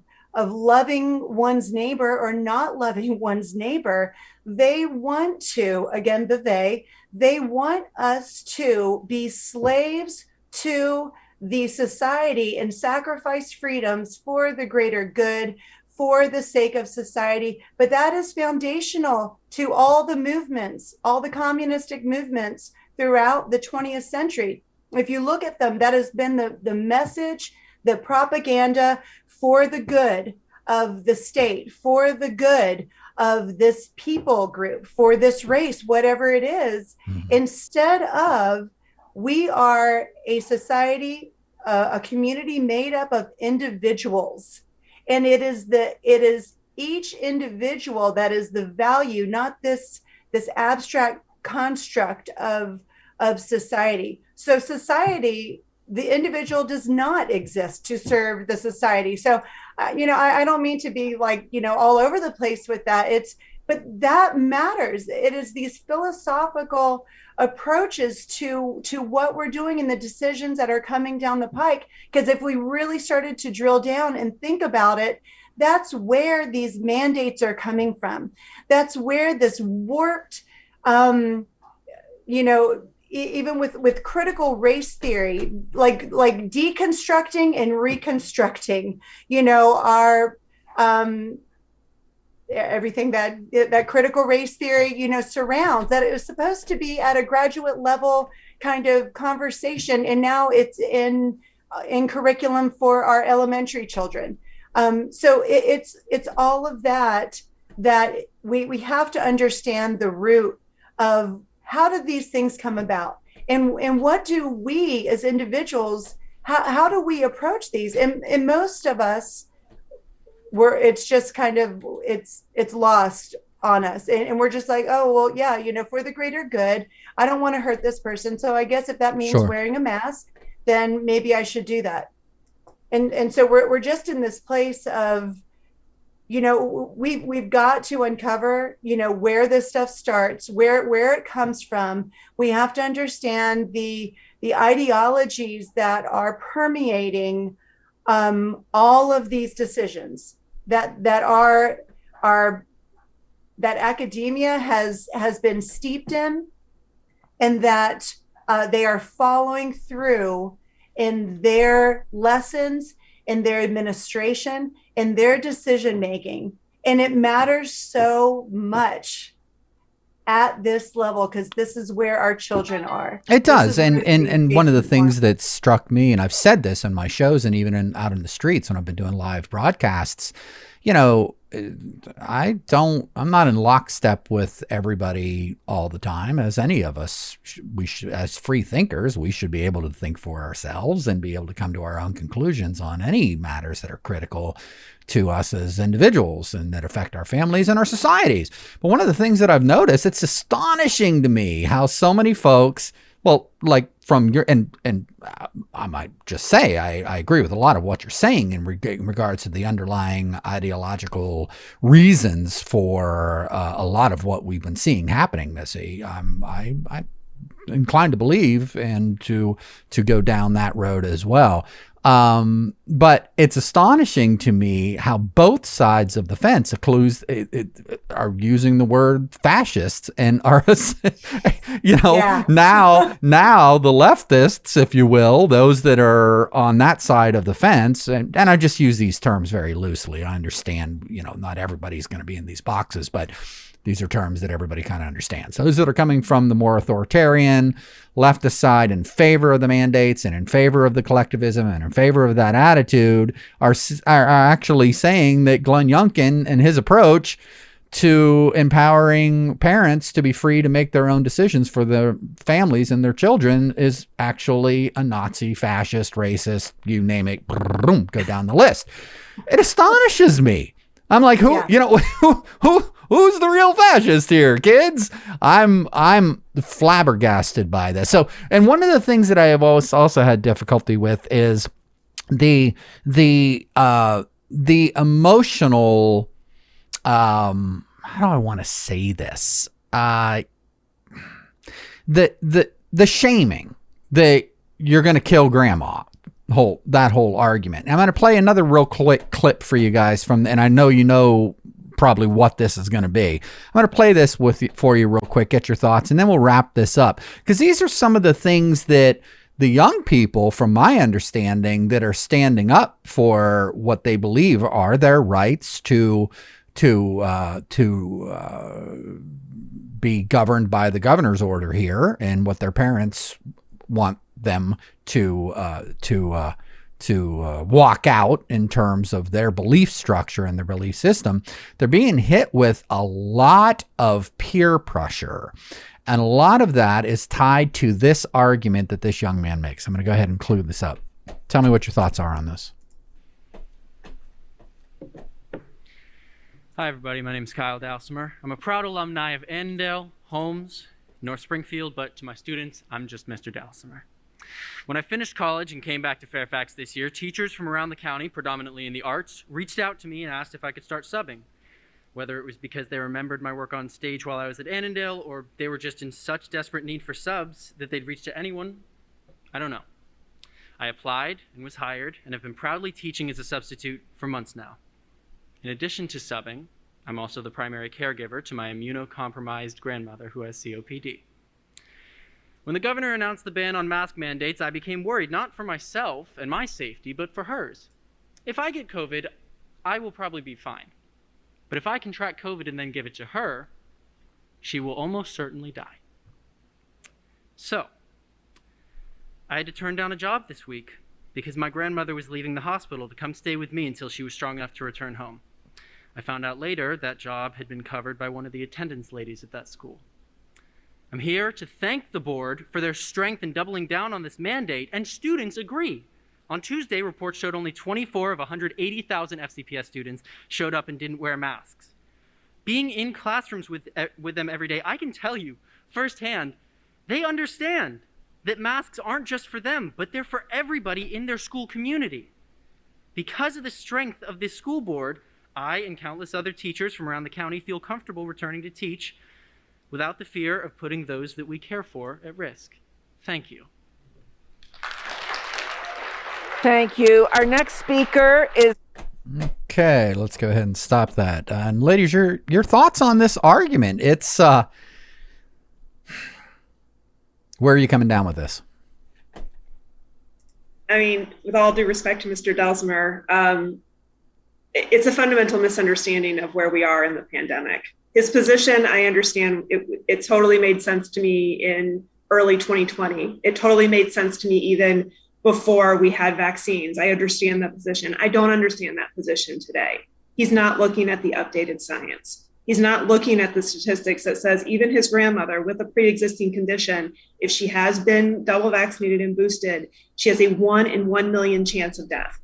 S10: loving one's neighbor or not loving one's neighbor. They want to, again, they want us to be slaves to the society and sacrifice freedoms for the greater good, for the sake of society. But that is foundational to all the movements, all the communistic movements throughout the 20th century. If you look at them, that has been the message, the propaganda for the good of the state, for the good of this people group, for this race, whatever it is, instead of we are a society, a community made up of individuals. And it is each individual that is the value, not this abstract construct of society. So society, the individual does not exist to serve the society. So, I don't mean to be like, all over the place with that. But that matters. It is these philosophical approaches to what we're doing and the decisions that are coming down the pike. Because if we really started to drill down and think about it, that's where these mandates are coming from. That's where this warped, even with critical race theory, like deconstructing and reconstructing, our everything that critical race theory, surrounds. That it was supposed to be at a graduate level kind of conversation, and now it's in curriculum for our elementary children. So it's all of that we have to understand the root of how did these things come about, and what do we as individuals, how do we approach these? And most of us, it's just kind of it's lost on us, and we're just like, oh well, yeah, for the greater good, I don't want to hurt this person, so I guess if that means wearing a mask, then maybe I should do that. And so we're just in this place of, we've got to uncover, where this stuff starts, where it comes from. We have to understand the ideologies that are permeating all of these decisions that academia has been steeped in, and that they are following through in their lessons, in their administration, in their decision making. And it matters so much at this level, because this is where our children are.
S2: It does. And one of the things that struck me, and I've said this in my shows and even out in the streets when I've been doing live broadcasts, I'm not in lockstep with everybody all the time. As any of us, as free thinkers, we should be able to think for ourselves and be able to come to our own conclusions on any matters that are critical to us as individuals and that affect our families and our societies. But one of the things that I've noticed, it's astonishing to me how so many folks, well, like from your, and I might just say, I agree with a lot of what you're saying in regards to the underlying ideological reasons for a lot of what we've been seeing happening, Missy. I'm inclined to believe and to go down that road as well. But it's astonishing to me how both sides of the fence are using the word fascists and are, now the leftists, if you will, those that are on that side of the fence, and I just use these terms very loosely. I understand, not everybody's going to be in these boxes, but these are terms that everybody kind of understands. Those that are coming from the more authoritarian leftist side in favor of the mandates and in favor of the collectivism and in favor of that attitude are actually saying that Glenn Youngkin and his approach to empowering parents to be free to make their own decisions for their families and their children is actually a Nazi, fascist, racist, you name it, go down the list. It astonishes me. I'm like, who's the real fascist here, kids? I'm flabbergasted by this. So, and one of the things that I have also had difficulty with is the emotional, how do I want to say this? The shaming that you're going to kill grandma. That whole argument. I'm going to play another real quick clip for you guys and I know probably what this is going to be. I'm going to play this for you real quick, get your thoughts, and then we'll wrap this up, because these are some of the things that the young people, from my understanding, that are standing up for what they believe are their rights to be governed by the governor's order here, and what their parents want them to walk out in terms of their belief structure and their belief system. They're being hit with a lot of peer pressure. And a lot of that is tied to this argument that this young man makes. I'm going to go ahead and include this up. Tell me what your thoughts are on this.
S14: Hi, everybody. My name is Kyle Dalsimer. I'm a proud alumni of Annandale, Holmes, North Springfield, but to my students, I'm just Mr. Dalsimer. When I finished college and came back to Fairfax this year, teachers from around the county, predominantly in the arts, reached out to me and asked if I could start subbing. Whether it was because they remembered my work on stage while I was at Annandale, or they were just in such desperate need for subs that they'd reach to anyone, I don't know. I applied and was hired and have been proudly teaching as a substitute for months now. In addition to subbing, I'm also the primary caregiver to my immunocompromised grandmother who has COPD. When the governor announced the ban on mask mandates, I became worried not for myself and my safety, but for hers. If I get COVID, I will probably be fine. But if I contract COVID and then give it to her, she will almost certainly die. So, I had to turn down a job this week because my grandmother was leaving the hospital to come stay with me until she was strong enough to return home. I found out later that job had been covered by one of the attendance ladies at that school. I'm here to thank the board for their strength in doubling down on this mandate, and students agree. On Tuesday, reports showed only 24 of 180,000 FCPS students showed up and didn't wear masks. Being in classrooms with them every day, I can tell you firsthand, they understand that masks aren't just for them, but they're for everybody in their school community. Because of the strength of this school board, I and countless other teachers from around the county feel comfortable returning to teach without the fear of putting those that we care for at risk. Thank you.
S15: Thank you. Our next speaker is...
S2: Okay, let's go ahead and stop that. And ladies, your thoughts on this argument? It's where are you coming down with this?
S11: I mean, with all due respect to Mr. Dalsimer, it's a fundamental misunderstanding of where we are in the pandemic. His position, I understand, it totally made sense to me in early 2020. It totally made sense to me even before we had vaccines. I understand that position. I don't understand that position today. He's not looking at the updated science. He's not looking at the statistics that says even his grandmother with a pre-existing condition, if she has been double vaccinated and boosted, she has a 1 in 1 million chance of death.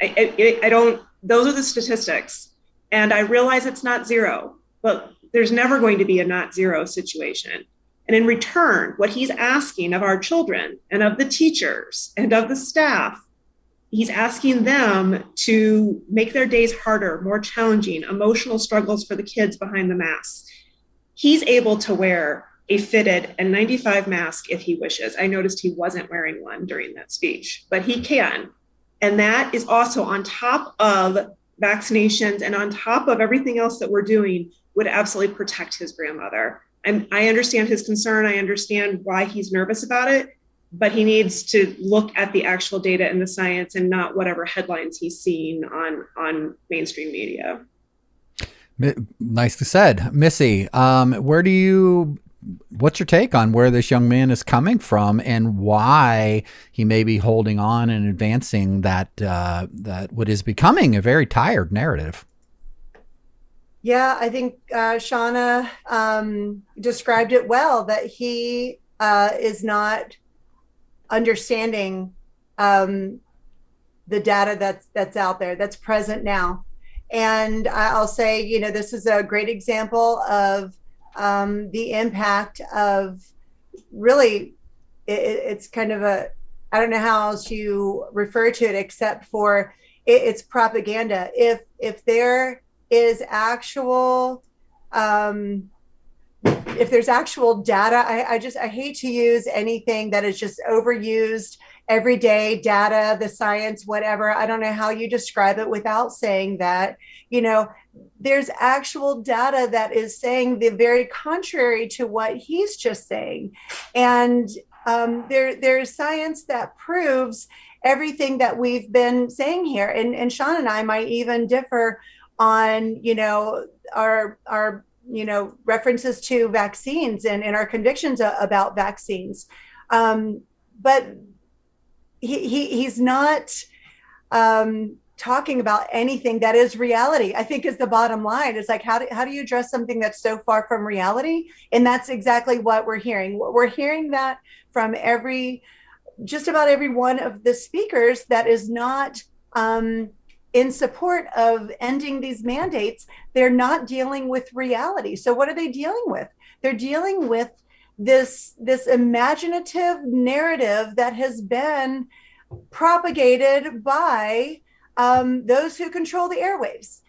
S11: Those are the statistics. And I realize it's not zero, but there's never going to be a not zero situation. And in return, what he's asking of our children and of the teachers and of the staff, he's asking them to make their days harder, more challenging, emotional struggles for the kids behind the masks. He's able to wear a fitted N95 mask if he wishes. I noticed he wasn't wearing one during that speech, but he can. And that is also on top of vaccinations and on top of everything else that we're doing would absolutely protect his grandmother. And I understand his concern. I understand why he's nervous about it, but he needs to look at the actual data and the science and not whatever headlines he's seeing on mainstream media.
S2: Nicely said. Missy, what's your take on where this young man is coming from and why he may be holding on and advancing that what is becoming a very tired narrative?
S10: Yeah, I think Shauna described it well, that he is not understanding the data that's out there, that's present now. And I'll say, this is a great example of the impact of really, it's kind of I don't know how else you refer to it except for it's propaganda. If there is actual, if there's actual data, I hate to use anything that is just overused everyday data, the science, whatever. I don't know how you describe it without saying that, there's actual data that is saying the very contrary to what he's just saying. And There's science that proves everything that we've been saying here. And Sean and I might even differ on, our references to vaccines and our convictions about vaccines. But he's not talking about anything that is reality, I think, is the bottom line. It's like, how do you address something that's so far from reality? And that's exactly what we're hearing. We're hearing that from just about every one of the speakers that is not in support of ending these mandates. They're not dealing with reality. So what are they dealing with? They're dealing with this imaginative narrative that has been propagated by those who control the airwaves.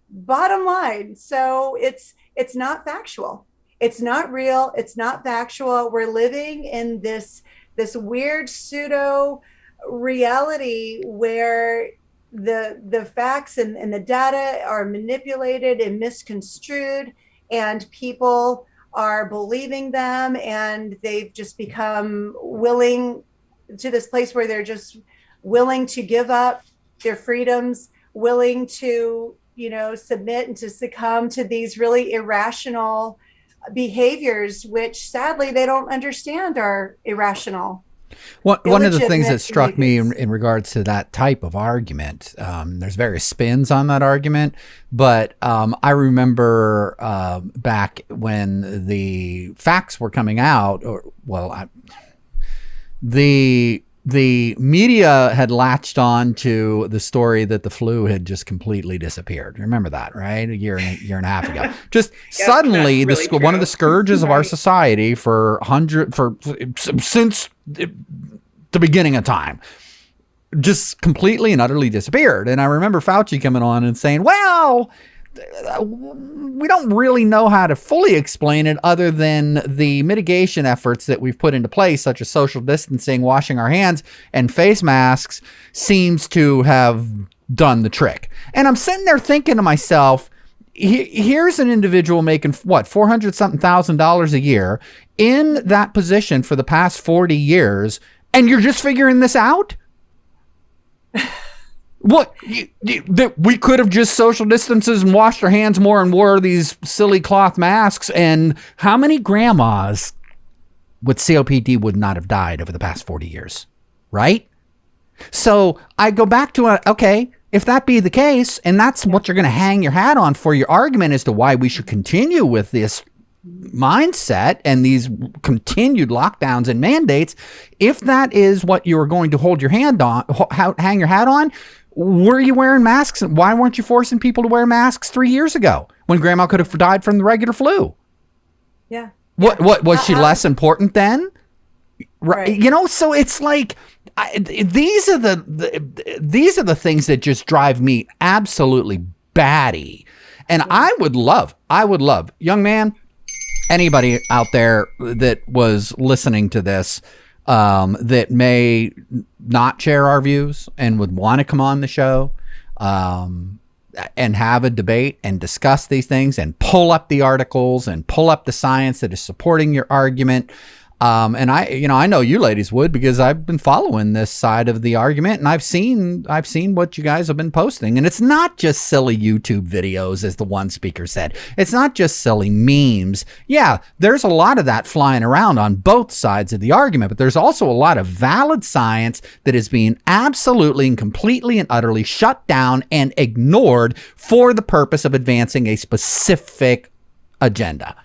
S10: Bottom line. So it's not factual. It's not real. It's not factual. We're living in this weird pseudo reality where the facts and the data are manipulated and misconstrued, and people are believing them, and they've just become willing to this place where they're just willing to give up their freedoms, willing to, submit and to succumb to these really irrational behaviors, which sadly they don't understand are irrational.
S2: One of the things that struck me in regards to that type of argument, there's various spins on that argument, but I remember back when the facts were coming out, the media had latched on to the story that the flu had just completely disappeared. Remember that, right? A year and a half ago. Just suddenly, really one of the scourges of our society since the beginning of time, just completely and utterly disappeared. And I remember Fauci coming on and saying, well, we don't really know how to fully explain it other than the mitigation efforts that we've put into place, such as social distancing, washing our hands, and face masks, seems to have done the trick. And I'm sitting there thinking to myself, here's an individual making $400,000 a year in that position for the past 40 years, and you're just figuring this out? What, that we could have just social distances and washed our hands more and wore these silly cloth masks, and how many grandmas with COPD would not have died over the past 40 years, right? So I go back to, okay, if that be the case, and that's what you're going to hang your hat on for your argument as to why we should continue with this mindset and these continued lockdowns and mandates, if that is what you are going to hold your hand on, hang your hat on, were you wearing masks? Why weren't you forcing people to wear masks 3 years ago when grandma could have died from the regular flu?
S10: Yeah.
S2: What was she less important then? Right. So it's like, these are the things that just drive me absolutely batty. And I would love, young man, anybody out there that was listening to this, that may not share our views and would want to come on the show and have a debate and discuss these things and pull up the articles and pull up the science that is supporting your argument. And I know you ladies would, because I've been following this side of the argument, and I've seen what you guys have been posting. And it's not just silly YouTube videos, as the one speaker said. It's not just silly memes. Yeah, there's a lot of that flying around on both sides of the argument, but there's also a lot of valid science that is being absolutely and completely and utterly shut down and ignored for the purpose of advancing a specific agenda.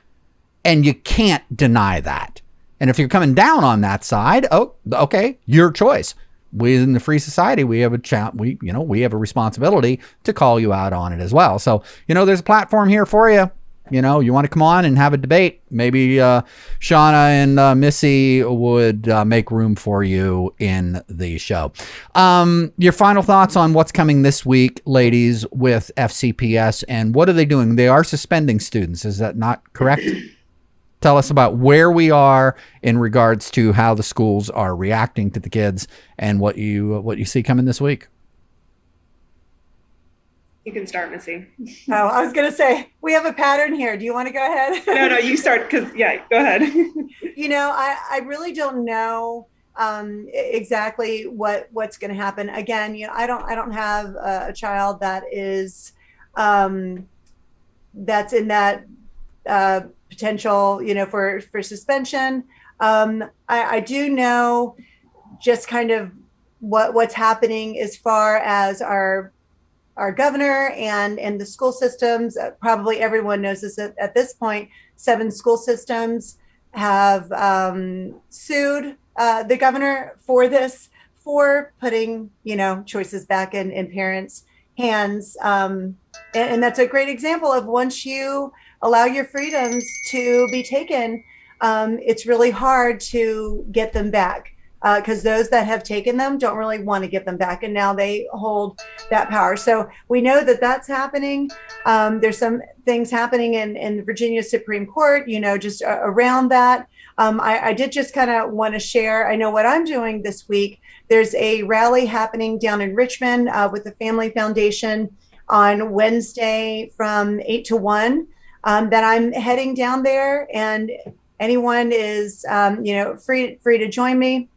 S2: And you can't deny that. And if you're coming down on that side, okay, your choice. We in the free society, we have we have a responsibility to call you out on it as well. So, there's a platform here for you. You want to come on and have a debate. Maybe Shauna and Missy would make room for you in the show. Your final thoughts on what's coming this week, ladies, with FCPS, and what are they doing? They are suspending students. Is that not correct? Tell us about where we are in regards to how the schools are reacting to the kids and what you see coming this week.
S11: You can start, Missy.
S10: Oh, I was going to say, we have a pattern here. Do you want to go ahead?
S11: No, you start go ahead.
S10: I really don't know exactly what's going to happen. Again, I don't have a child that is that's in that potential, for suspension. I do know just kind of what's happening as far as our governor and the school systems. Probably everyone knows this at this point. 7 school systems have sued the governor for this, for putting, choices back in parents' hands. And that's a great example of, once you allow your freedoms to be taken, it's really hard to get them back, because those that have taken them don't really want to give them back. And now they hold that power. So we know that that's happening. There's some things happening in the Virginia Supreme Court, just around that. I did just kind of want to share, I know what I'm doing this week. There's a rally happening down in Richmond with the Family Foundation on Wednesday from 8 to 1, that I'm heading down there, and anyone is, free to join me.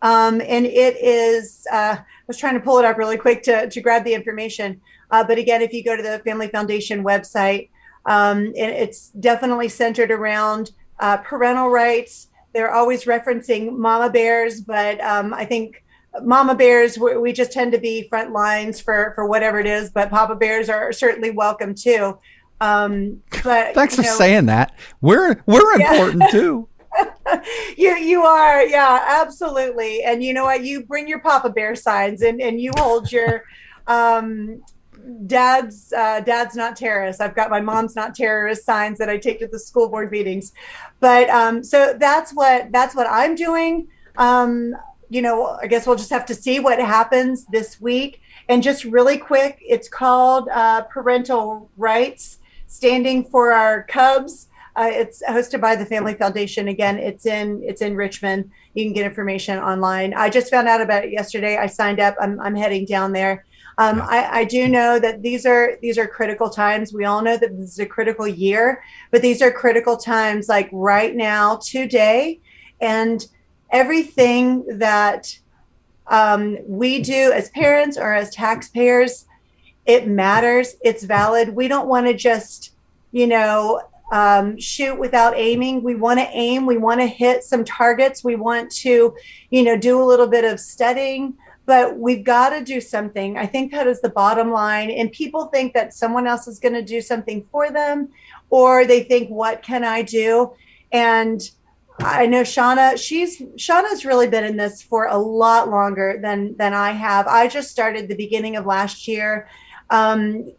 S10: And it is, I was trying to pull it up really quick to grab the information. But again, if you go to the Family Foundation website, it's definitely centered around parental rights. They're always referencing mama bears, but I think mama bears, we just tend to be front lines for whatever it is, but papa bears are certainly welcome too. But
S2: thanks for saying that. We're important too.
S10: You are, yeah, absolutely. And you know what? You bring your Papa Bear signs, and you hold your dad's not terrorist. I've got my mom's not terrorist signs that I take to the school board meetings. But so that's what I'm doing. I guess we'll just have to see what happens this week. And just really quick, it's called Parental Rights, standing for our Cubs. It's hosted by the Family Foundation. Again, it's in Richmond. You can get information online. I just found out about it yesterday. I signed up. I'm heading down there. I do know that these are critical times. We all know that this is a critical year, but these are critical times, like right now, today, and everything that we do as parents or as taxpayers, it matters. It's valid. We don't want to just, shoot without aiming. We want to aim. We want to hit some targets. We want to, do a little bit of studying, but we've got to do something. I think that is the bottom line. And people think that someone else is going to do something for them, or they think, what can I do? And I know Shauna's really been in this for a lot longer than I have. I just started the beginning of last year.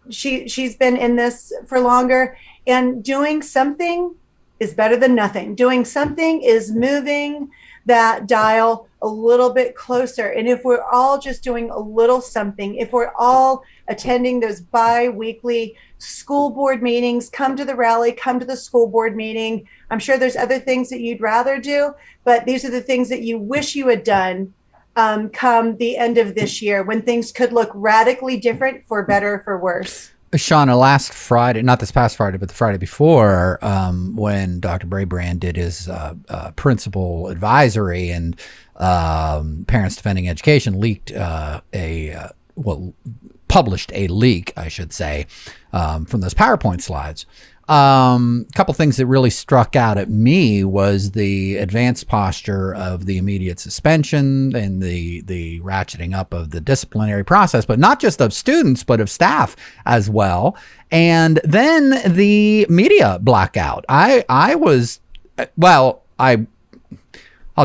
S10: She's been in this for longer, and doing something is better than nothing. Doing something is moving that dial a little bit closer. And if we're all just doing a little something, if we're all attending those bi-weekly school board meetings, come to the rally, come to the school board meeting. I'm sure there's other things that you'd rather do, but these are the things that you wish you had done come the end of this year, when things could look radically different, for better or for worse.
S2: Shauna, last Friday, not this past Friday, but the Friday before, when Dr. Brabrand did his principal advisory, and Parents Defending Education published a leak, I should say, from those PowerPoint slides. A couple things that really struck out at me was the advanced posture of the immediate suspension and the ratcheting up of the disciplinary process, but not just of students, but of staff as well. And then the media blackout. I'll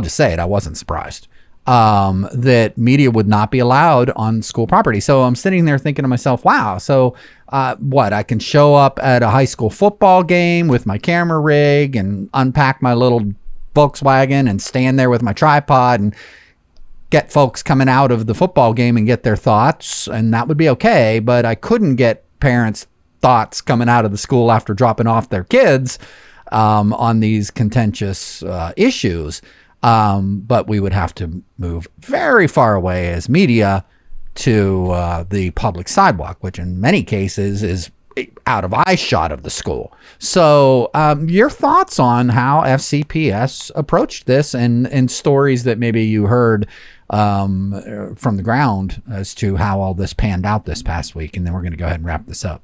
S2: just say it, I wasn't surprised that media would not be allowed on school property. So I'm sitting there thinking to myself, wow, so I can show up at a high school football game with my camera rig and unpack my little Volkswagen and stand there with my tripod and get folks coming out of the football game and get their thoughts, and that would be okay. But I couldn't get parents' thoughts coming out of the school after dropping off their kids on these contentious issues. But we would have to move very far away as media to the public sidewalk, which in many cases is out of eyeshot of the school. So your thoughts on how FCPS approached this and stories that maybe you heard from the ground as to how all this panned out this past week. And then we're going to go ahead and wrap this up.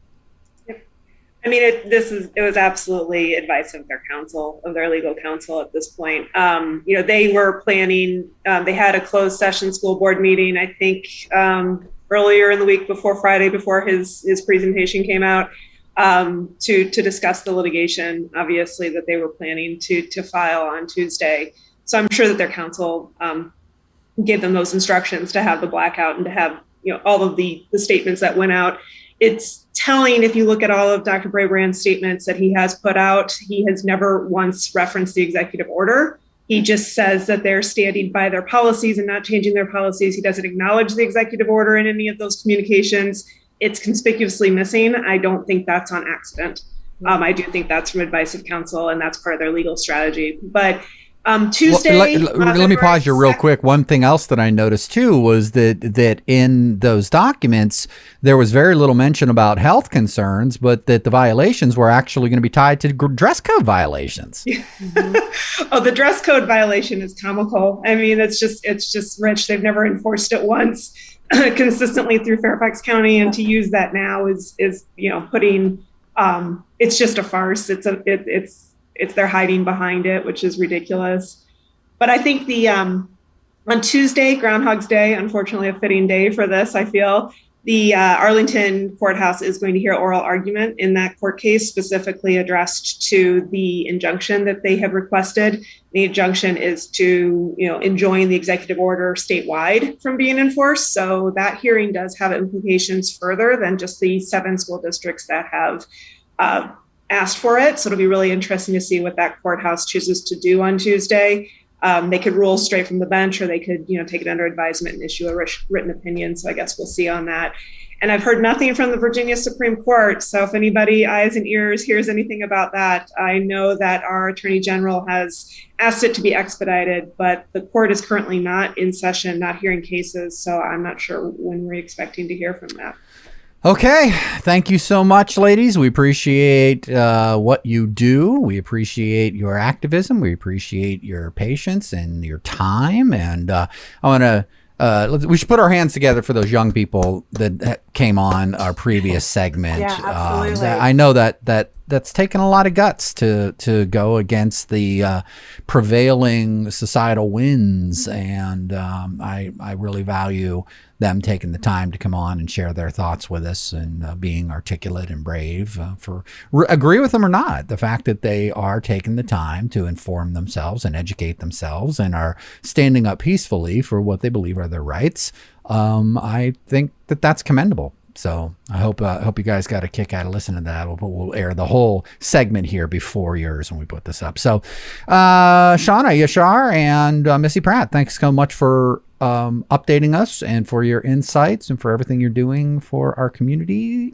S11: I mean, it was absolutely advice of their counsel, of their legal counsel at this point. They were planning, they had a closed session school board meeting, I think, earlier in the week before Friday, before his presentation came out, to discuss the litigation, obviously, that they were planning to file on Tuesday. So I'm sure that their counsel gave them those instructions to have the blackout and to have, all of the statements that went out. It's telling, if you look at all of Dr. Brabrand's statements that he has put out, he has never once referenced the executive order. He just says that they're standing by their policies and not changing their policies. He doesn't acknowledge the executive order in any of those communications. It's conspicuously missing. I don't think that's on accident. I do think that's from advice of counsel, and that's part of their legal strategy. But Tuesday.
S2: Let me pause you real quick. One thing else that I noticed too was that in those documents there was very little mention about health concerns, but that the violations were actually going to be tied to dress code violations.
S11: Oh, the dress code violation is comical. I mean, it's just rich. They've never enforced it once consistently through Fairfax County, and to use that now is putting. It's just a farce. It's they're hiding behind it, which is ridiculous. But I think on Tuesday, Groundhog's Day, unfortunately a fitting day for this, I feel, the Arlington courthouse is going to hear oral argument in that court case, specifically addressed to the injunction that they have requested. The injunction is to, enjoin the executive order statewide from being enforced. So that hearing does have implications further than just the 7 school districts that have asked for it. So it'll be really interesting to see what that courthouse chooses to do on Tuesday. They could rule straight from the bench, or they could, take it under advisement and issue a written opinion. So I guess we'll see on that. And I've heard nothing from the Virginia Supreme Court. So if anybody, eyes and ears, hears anything about that, I know that our Attorney General has asked it to be expedited, but the court is currently not in session, not hearing cases. So I'm not sure when we're expecting to hear from that.
S2: Okay. Thank you so much, ladies. We appreciate what you do. We appreciate your activism. We appreciate your patience and your time. And I want to, we should put our hands together for those young people that came on our previous segment.
S10: Yeah, absolutely.
S2: I know that's taken a lot of guts to go against the prevailing societal winds. And I really value them taking the time to come on and share their thoughts with us and being articulate and brave agree with them or not. The fact that they are taking the time to inform themselves and educate themselves and are standing up peacefully for what they believe are their rights. I think that's commendable. So I hope you guys got a kick out of listening to that. We'll air the whole segment here before yours when we put this up. So Shauna Yashar and Missy Pratt, thanks so much for updating us and for your insights and for everything you're doing for our community.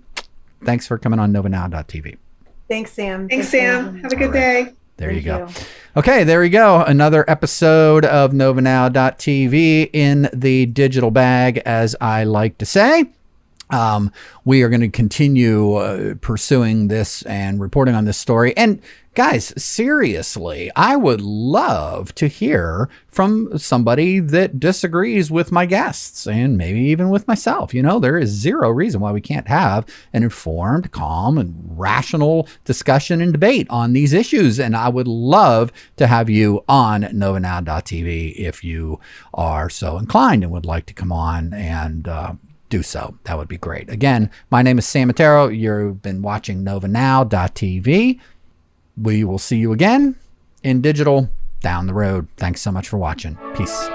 S2: Thanks for coming on NovaNow.tv.
S10: Thanks, Sam.
S11: Thanks, Sam. Have a good day.
S2: There you go. Okay, there we go. Another episode of NovaNow.tv in the digital bag, as I like to say. We are going to continue pursuing this and reporting on this story. And guys, seriously, I would love to hear from somebody that disagrees with my guests and maybe even with myself. There is zero reason why we can't have an informed, calm, and rational discussion and debate on these issues. And I would love to have you on NovaNow.tv if you are so inclined and would like to come on and do so. That would be great. Again, my name is Sam Ettaro. You've been watching NovaNow.tv. We will see you again in digital down the road. Thanks so much for watching. Peace.